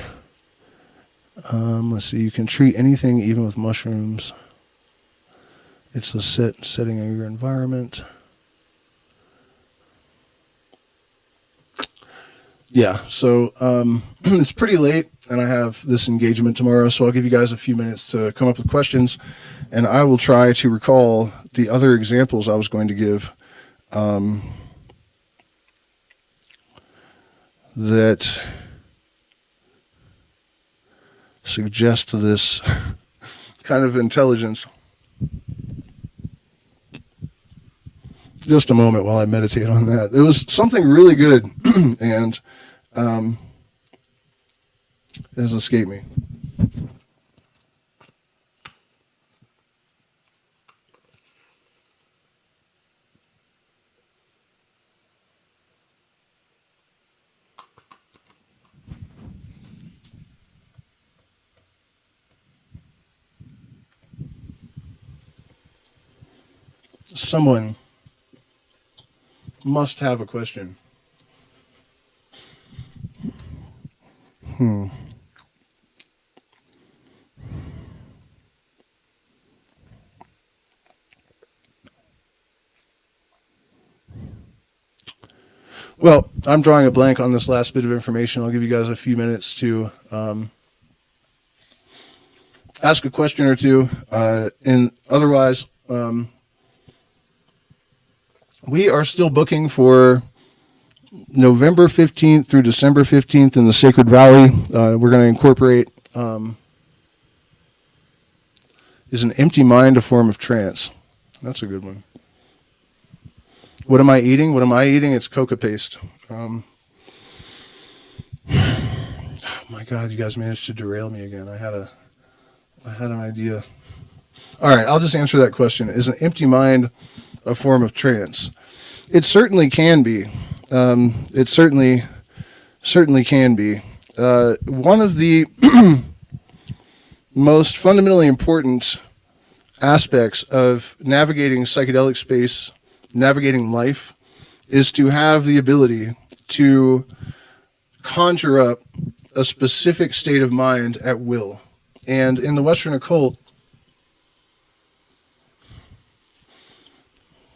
let's see, you can treat anything, even with mushrooms. It's the setting of your environment. Yeah, so it's pretty late, and I have this engagement tomorrow, so I'll give you guys a few minutes to come up with questions, and I will try to recall the other examples I was going to give that suggest this kind of intelligence. Just a moment while I meditate on that. It was something really good, and it has escaped me. Someone must have a question. Well, I'm drawing a blank on this last bit of information. I'll give you guys a few minutes to ask a question or two. And otherwise, we are still booking for November 15th through December 15th in the Sacred Valley. We're going to incorporate, is an empty mind a form of trance? That's a good one. What am I eating? What am I eating? It's coca paste. Oh my God, you guys managed to derail me again. I had an idea. All right, I'll just answer that question. Is an empty mind a form of trance? It certainly can be. It certainly can be. One of the most fundamentally important aspects of navigating psychedelic space, navigating life, is to have the ability to conjure up a specific state of mind at will. And in the Western occult,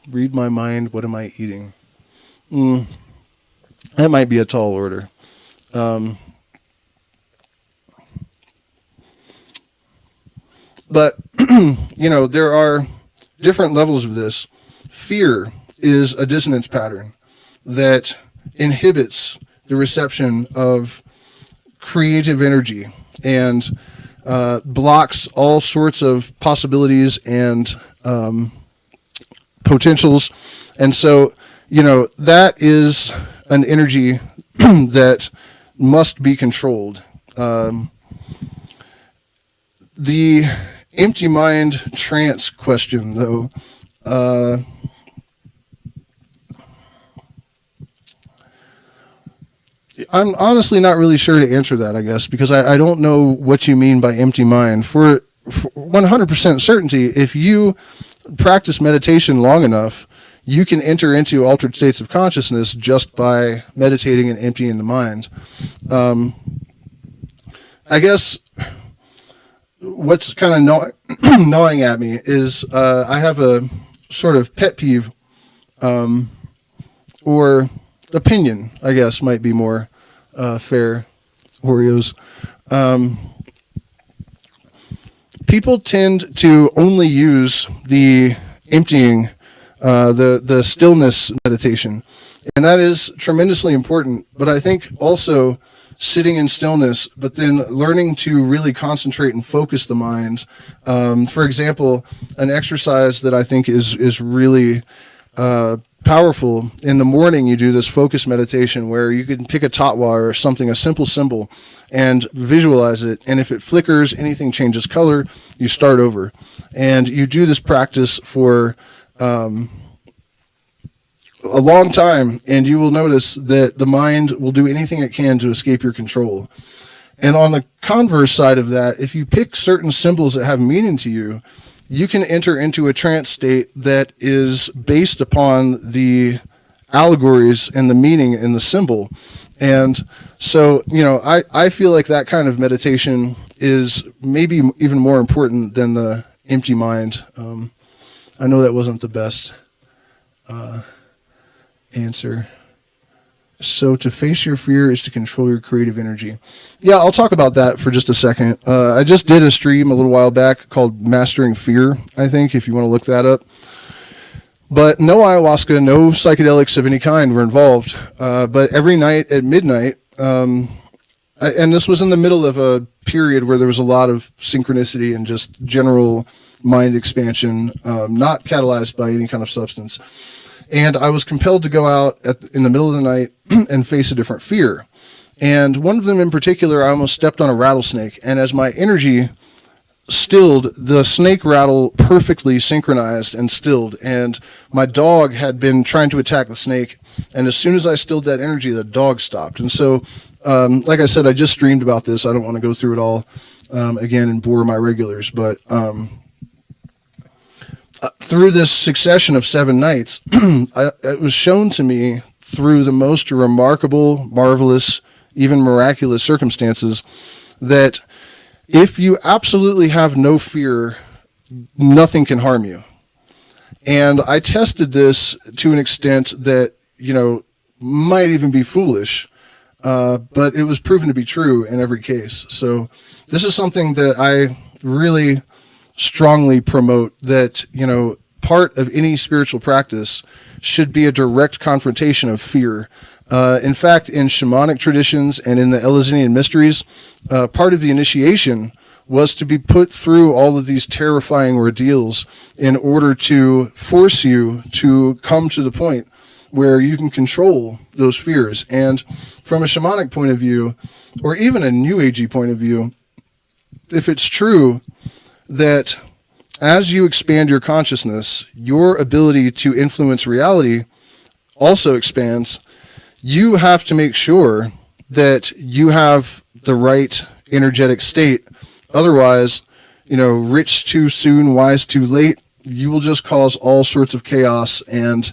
read my mind, what am I eating? That might be a tall order. But, there are different levels of this. Fear is a dissonance pattern that inhibits the reception of creative energy and blocks all sorts of possibilities and potentials. And so, that is an energy that must be controlled. The empty mind trance question, though, I'm honestly not really sure to answer that, I guess, because I don't know what you mean by empty mind. For 100% certainty, if you practice meditation long enough, you can enter into altered states of consciousness just by meditating and emptying the mind. I guess what's kind of gnawing at me is I have a sort of pet peeve or opinion, I guess, might be more fair, Oreos. People tend to only use the emptying, the stillness meditation, and that is tremendously important. But I think also sitting in stillness, but then learning to really concentrate and focus the mind. For example, an exercise that I think is really powerful. In the morning, you do this focus meditation where you can pick a tatwa or something, a simple symbol, and visualize it. And if it flickers, anything changes color, you start over. And you do this practice for a long time, and you will notice that the mind will do anything it can to escape your control. And on the converse side of that, if you pick certain symbols that have meaning to you, you can enter into a trance state that is based upon the allegories and the meaning in the symbol. And so, I feel like that kind of meditation is maybe even more important than the empty mind. I know that wasn't the best answer. So to face your fear is to control your creative energy. Yeah, I'll talk about that for just a second. I just did a stream a little while back called Mastering Fear, I think, if you want to look that up. But no ayahuasca, no psychedelics of any kind were involved. But every night at midnight, and this was in the middle of a period where there was a lot of synchronicity and just general mind expansion, not catalyzed by any kind of substance. And I was compelled to go out in the middle of the night and face a different fear. And one of them in particular, I almost stepped on a rattlesnake. And as my energy stilled, the snake rattle perfectly synchronized and stilled. And my dog had been trying to attack the snake. And as soon as I stilled that energy, the dog stopped. And so, like I said, I just streamed about this. I don't want to go through it all again and bore my regulars. But through this succession of 7 nights, it was shown to me through the most remarkable, marvelous, even miraculous circumstances that if you absolutely have no fear, nothing can harm you. And I tested this to an extent that, might even be foolish, but it was proven to be true in every case. So this is something that I really strongly promote, that, part of any spiritual practice should be a direct confrontation of fear. In fact, in shamanic traditions and in the Elizinian mysteries, part of the initiation was to be put through all of these terrifying ordeals in order to force you to come to the point where you can control those fears. And from a shamanic point of view, or even a New Agey point of view, if it's true that as you expand your consciousness, your ability to influence reality also expands, you have to make sure that you have the right energetic state. Otherwise, rich too soon, wise too late, you will just cause all sorts of chaos and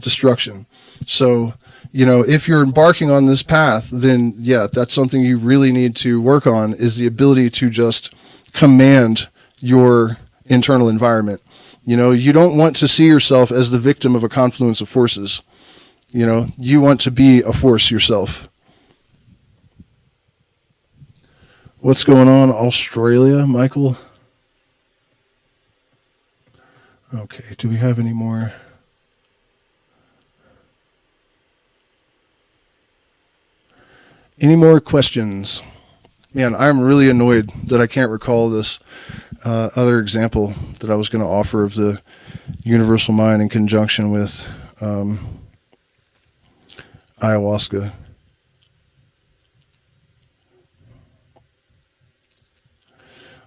destruction. So, if you're embarking on this path, then yeah, that's something you really need to work on, is the ability to just command your internal environment. You don't want to see yourself as the victim of a confluence of forces. You want to be a force yourself. What's going on, Australia, Michael? Okay, do we have any more? Any more questions? Man, I'm really annoyed that I can't recall this other example that I was going to offer of the universal mind in conjunction with ayahuasca.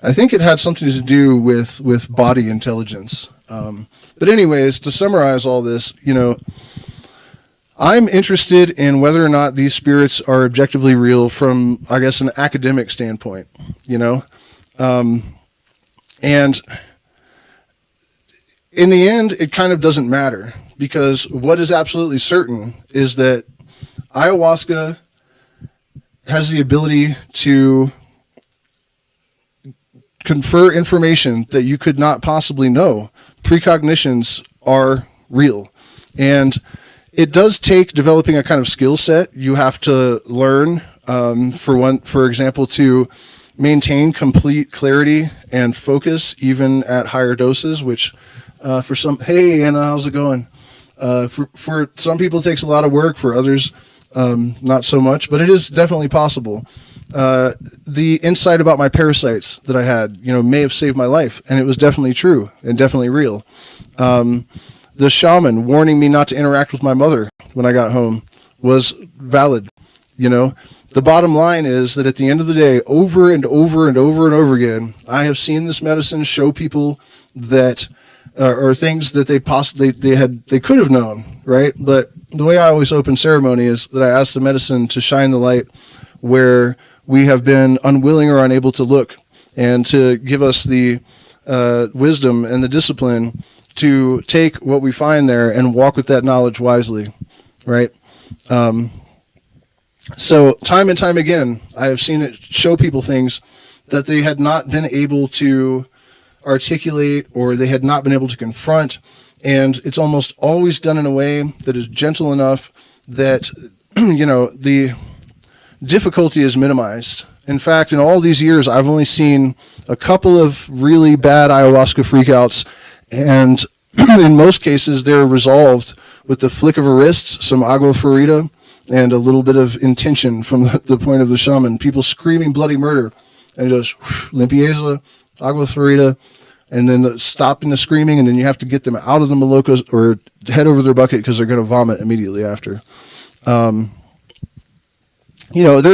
I think it had something to do with body intelligence. But anyways, to summarize all this, I'm interested in whether or not these spirits are objectively real from, I guess, an academic standpoint, and in the end, it kind of doesn't matter, because what is absolutely certain is that ayahuasca has the ability to confer information that you could not possibly know. Precognitions are real. And it does take developing a kind of skill set. You have to learn, for example, to maintain complete clarity and focus even at higher doses, which hey Anna, how's it going? For some people it takes a lot of work, for others not so much, but it is definitely possible. The insight about my parasites that I had, may have saved my life, and it was definitely true and definitely real. The shaman warning me not to interact with my mother when I got home was valid. The bottom line is that at the end of the day, over and over and over and over again, I have seen this medicine show people that or things that they could have known, right? But the way I always open ceremony is that I ask the medicine to shine the light where we have been unwilling or unable to look, and to give us the wisdom and the discipline to take what we find there and walk with that knowledge wisely, right? So time and time again, I have seen it show people things that they had not been able to articulate, or they had not been able to confront, and it's almost always done in a way that is gentle enough that the difficulty is minimized. In fact, in all these years, I've only seen a couple of really bad ayahuasca freakouts, and in most cases, they're resolved with the flick of a wrist, some agua florida, and a little bit of intention from the point of the shaman. People screaming bloody murder, and just limpieza, agua florida, and then stopping the screaming, and then you have to get them out of the malocas or head over their bucket because they're going to vomit immediately after. There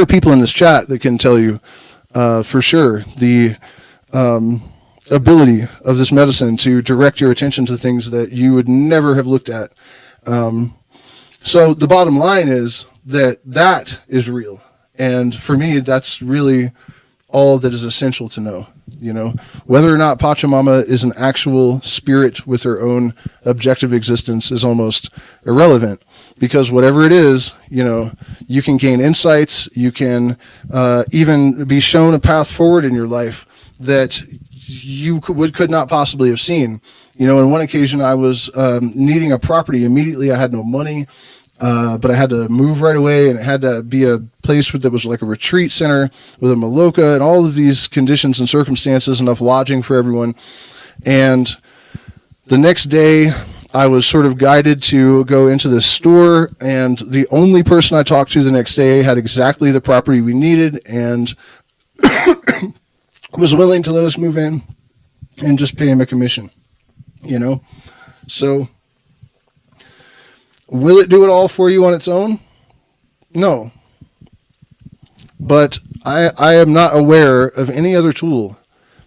are people in this chat that can tell you for sure the ability of this medicine to direct your attention to things that you would never have looked at. So the bottom line is that is real. And for me, that's really all that is essential to know. Whether or not Pachamama is an actual spirit with her own objective existence is almost irrelevant, because whatever it is, you can gain insights, you can even be shown a path forward in your life that you could not possibly have seen. On one occasion I was needing a property. Immediately I had no money, but I had to move right away, and it had to be a place that was like a retreat center with a maloka and all of these conditions and circumstances, enough lodging for everyone. And the next day I was sort of guided to go into this store, and the only person I talked to the next day had exactly the property we needed and was willing to let us move in and just pay him a commission, So will it do it all for you on its own? No. But I am not aware of any other tool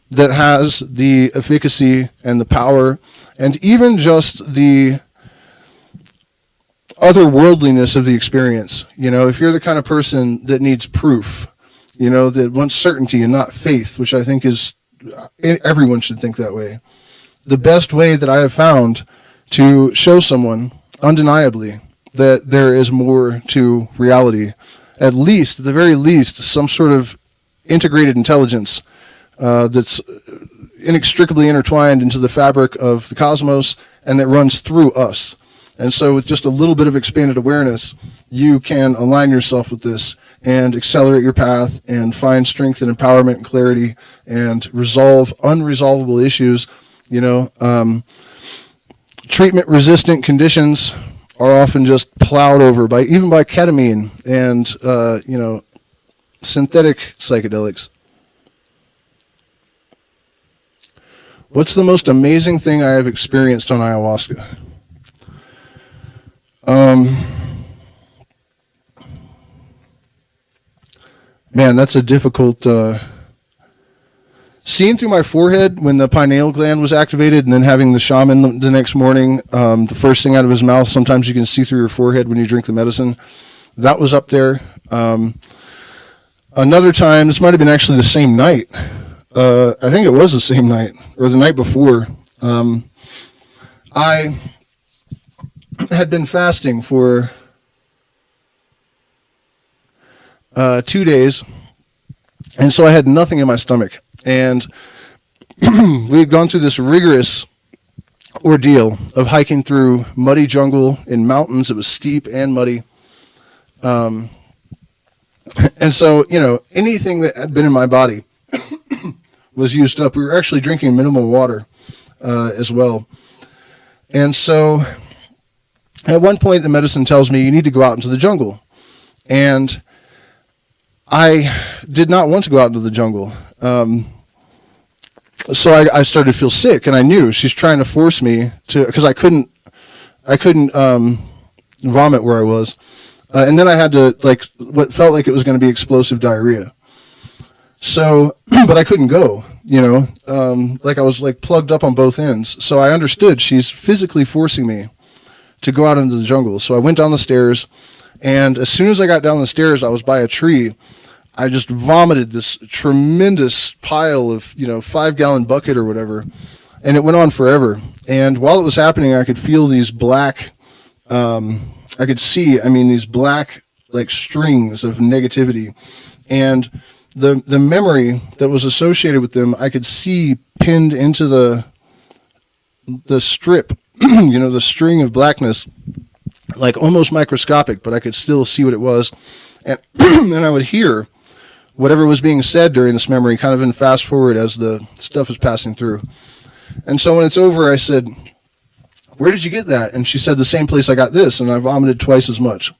that has the efficacy and the power and even just the otherworldliness of the experience. If you're the kind of person that needs proof, that wants certainty and not faith, which I think is, everyone should think that way. The best way that I have found to show someone undeniably that there is more to reality, at the very least, some sort of integrated intelligence that's inextricably intertwined into the fabric of the cosmos and that runs through us. And so with just a little bit of expanded awareness, you can align yourself with this and accelerate your path and find strength and empowerment and clarity and resolve unresolvable issues. Treatment resistant conditions are often just plowed over by ketamine and synthetic psychedelics. What's the most amazing thing I have experienced on ayahuasca? Man, that's a difficult... Seeing through my forehead when the pineal gland was activated, and then having the shaman the next morning, the first thing out of his mouth, sometimes you can see through your forehead when you drink the medicine. That was up there. Another time, this might have been actually the same night. I think it was the same night, or the night before. I had been fasting for 2 days, and so I had nothing in my stomach. And we had gone through this rigorous ordeal of hiking through muddy jungle in mountains. It was steep and muddy. And so, anything that had been in my body was used up. We were actually drinking minimal water as well. And so at one point, the medicine tells me you need to go out into the jungle. And I did not want to go out into the jungle. So I started to feel sick, and I knew she's trying to force me to, because I couldn't vomit where I was. And then I had to, what felt like it was going to be explosive diarrhea. So, but I couldn't go, I was plugged up on both ends. So I understood she's physically forcing me to go out into the jungle. So I went down the stairs, and as soon as I got down the stairs, I was by a tree. I just vomited this tremendous pile of, 5-gallon bucket or whatever. And it went on forever. And while it was happening, I could feel these black, these black, strings of negativity. And the memory that was associated with them, I could see pinned into the strip, the string of blackness. like almost microscopic, but I could still see what it was. And and I would hear whatever was being said during this memory kind of in fast forward as the stuff was passing through. And so when it's over, I said, "Where did you get that?" And she said, "The same place I got this, and I vomited twice as much."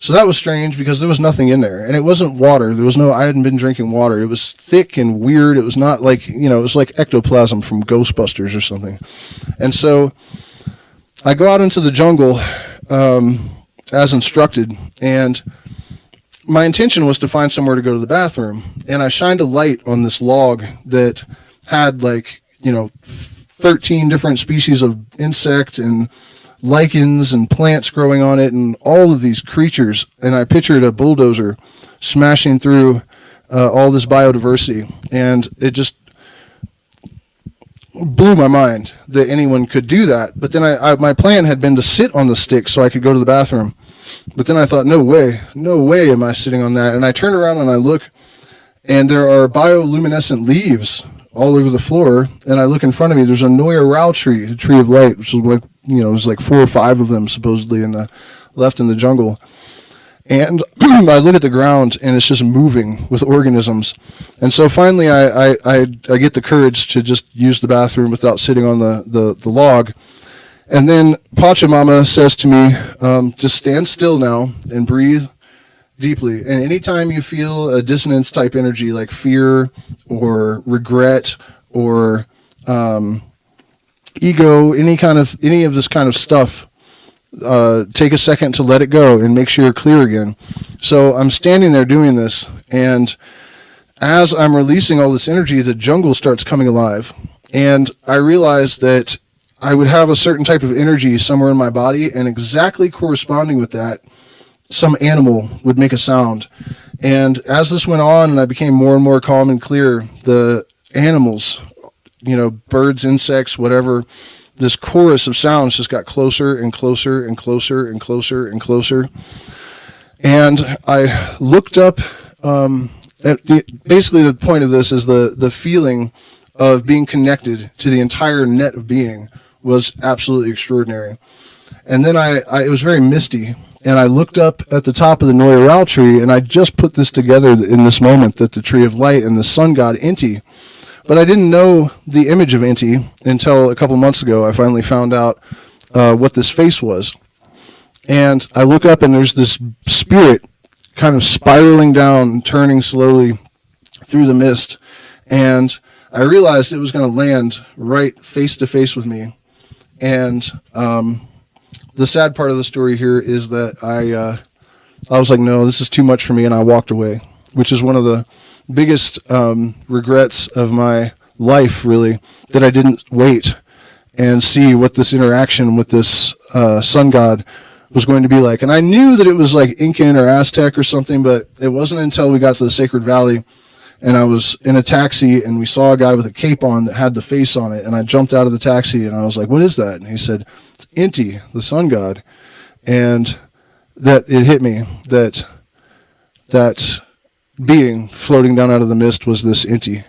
So that was strange because there was nothing in there, and it wasn't water. I hadn't been drinking water. It was thick and weird. It was not like, it was like ectoplasm from Ghostbusters or something. And so I go out into the jungle, as instructed, and my intention was to find somewhere to go to the bathroom. And I shined a light on this log that had 13 different species of insect and lichens and plants growing on it and all of these creatures. And I pictured a bulldozer smashing through all this biodiversity. And it just blew my mind that anyone could do that. But then my plan had been to sit on the stick so I could go to the bathroom. But then I thought, no way am I sitting on that. And I turned around and I look, and there are bioluminescent leaves all over the floor. And I look in front of me, there's a surreal tree, the tree of light, which is like, there's like 4 or 5 of them supposedly left in the jungle. And I look at the ground, and it's just moving with organisms. And so finally I get the courage to just use the bathroom without sitting on the log. And then Pachamama says to me, just stand still now and breathe deeply. And anytime you feel a dissonance type energy like fear or regret or ego, any of this kind of stuff, take a second to let it go and make sure you're clear again. So I'm standing there doing this, and as I'm releasing all this energy, the jungle starts coming alive. And I realized that I would have a certain type of energy somewhere in my body, and exactly corresponding with that, some animal would make a sound. And as this went on and I became more and more calm and clear, the animals, birds, insects, whatever, this chorus of sounds just got closer and closer and closer and closer and closer. And I looked up, basically the point of this is the feeling of being connected to the entire net of being was absolutely extraordinary. And then it was very misty, and I looked up at the top of the surreal tree, and I just put this together in this moment, that the tree of light and the sun god Inti. But I didn't know the image of Inti until a couple months ago. I finally found out what this face was. And I look up, and there's this spirit kind of spiraling down, turning slowly through the mist. And I realized it was going to land right face to face with me. And the sad part of the story here is that I was like, no, this is too much for me, and I walked away, which is one of the biggest regrets of my life, really, that I didn't wait and see what this interaction with this sun god was going to be like. And I knew that it was like Incan or Aztec or something, but it wasn't until we got to the Sacred Valley and I was in a taxi and we saw a guy with a cape on that had the face on it, and I jumped out of the taxi and I was like, what is that? And he said, it's Inti, the sun god. And that it hit me that being floating down out of the mist was this Inti.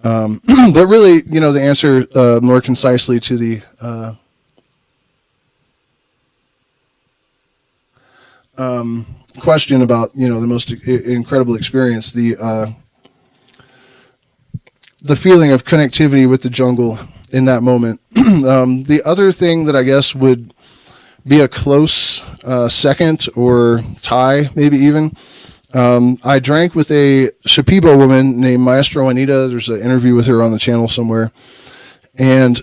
But really, the answer more concisely to the question about, the most incredible experience, the feeling of connectivity with the jungle in that moment. The other thing that I guess would be a close second or tie, maybe even, I drank with a Shipibo woman named Maestro Anita. There's an interview with her on the channel somewhere. And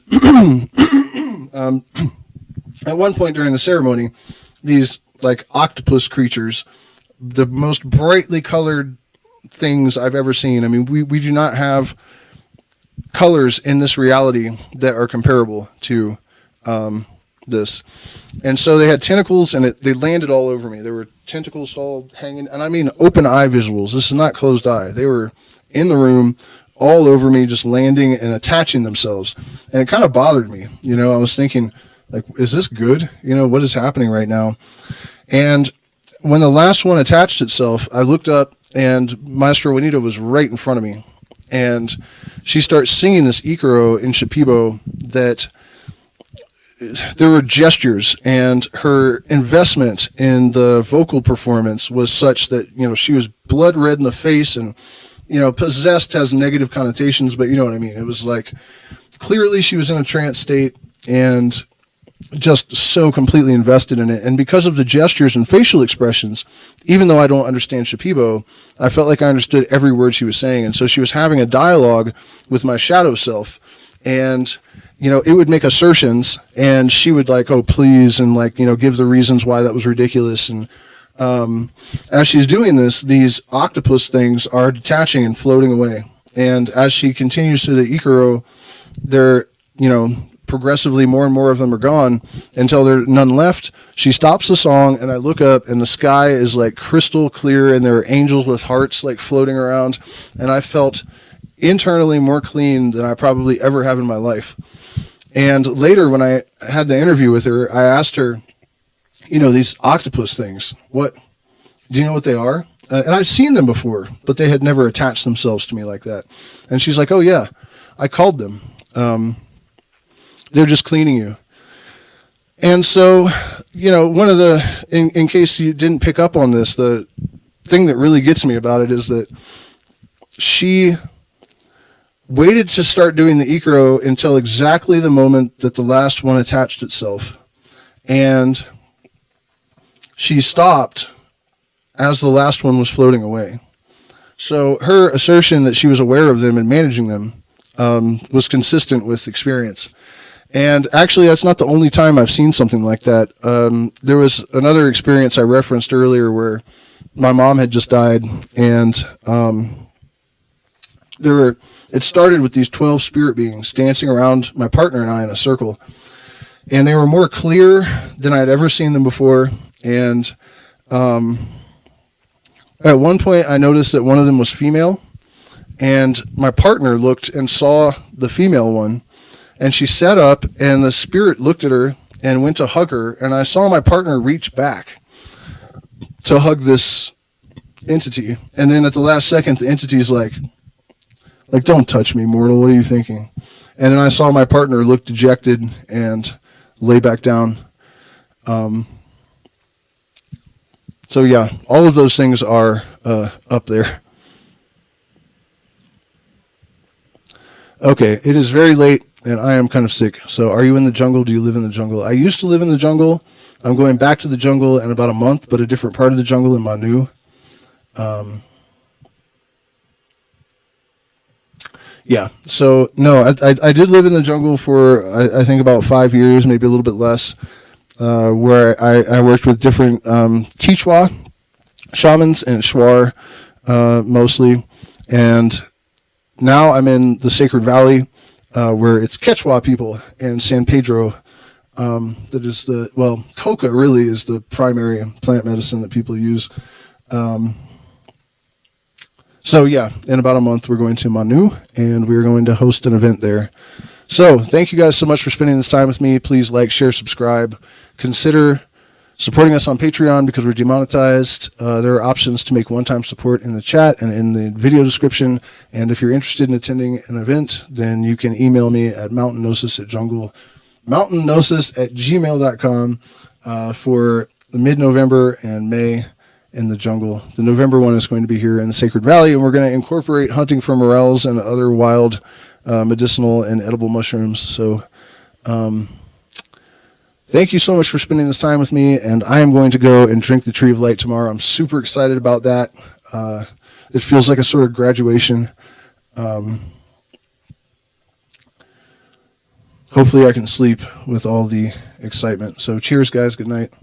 at one point during the ceremony, these like octopus creatures, the most brightly colored things I've ever seen. I mean, we do not have colors in this reality that are comparable to this. And so they had tentacles, and they landed all over me. There were tentacles all hanging, and I mean open eye visuals. This is not closed eye. They were in the room all over me, just landing and attaching themselves. And it kind of bothered me. I was thinking, like, is this good? What is happening right now? And when the last one attached itself, I looked up, and Maestro Juanita was right in front of me. And she starts singing this Ikaro in Shipibo that there were gestures, and her investment in the vocal performance was such that, she was blood red in the face, and, possessed has negative connotations, but you know what I mean? It was like, clearly she was in a trance state and just so completely invested in it. And because of the gestures and facial expressions, even though I don't understand Shipibo, I felt like I understood every word she was saying. And so she was having a dialogue with my shadow self, and it would make assertions, and she would like, oh, please, and like, give the reasons why that was ridiculous. And as she's doing this, these octopus things are detaching and floating away. And as she continues to the Ikaro, they're, progressively more and more of them are gone until there are none left. She stops the song, and I look up, and the sky is like crystal clear, and there are angels with hearts like floating around. And I felt internally more clean than I probably ever have in my life. And later, when I had the interview with her, I asked her, these octopus things, do you know what they are? And I've seen them before, but they had never attached themselves to me like that. And she's like, oh yeah, I called them. They're just cleaning you. And so, one of in case you didn't pick up on this, the thing that really gets me about it is that she waited to start doing the Ikaro until exactly the moment that the last one attached itself. And she stopped as the last one was floating away. So her assertion that she was aware of them and managing them was consistent with experience. And actually, that's not the only time I've seen something like that. There was another experience I referenced earlier where my mom had just died, and it started with these 12 spirit beings dancing around my partner and I in a circle. And they were more clear than I'd ever seen them before. And at one point, I noticed that one of them was female, and my partner looked and saw the female one. And she sat up, and the spirit looked at her and went to hug her. And I saw my partner reach back to hug this entity. And then at the last second, the entity's like, don't touch me, mortal. What are you thinking? And then I saw my partner look dejected and lay back down. So yeah, all of those things are up there. Okay, it is very late, and I am kind of sick. So are you in the jungle? Do you live in the jungle? I used to live in the jungle. I'm going back to the jungle in about a month, but a different part of the jungle in Manu. Yeah, so no, I did live in the jungle for, I think, about 5 years, maybe a little bit less, where I worked with different Quechua shamans and Shuar mostly, and now I'm in the Sacred Valley, where it's Quechua people and San Pedro. That is coca really is the primary plant medicine that people use. So yeah, in about a month, we're going to Manu, and we're going to host an event there. So thank you guys so much for spending this time with me. Please like, share, subscribe. Consider supporting us on Patreon because we're demonetized. There are options to make one-time support in the chat and in the video description. And if you're interested in attending an event, then you can email me at mountainnosis@gmail.com for the mid-November and May in the jungle. The November one is going to be here in the Sacred Valley, and we're going to incorporate hunting for morels and other wild medicinal and edible mushrooms. So thank you so much for spending this time with me, and I am going to go and drink the Tree of Light tomorrow. I'm super excited about that. It feels like a sort of graduation. Hopefully I can sleep with all the excitement. So cheers, guys. Good night.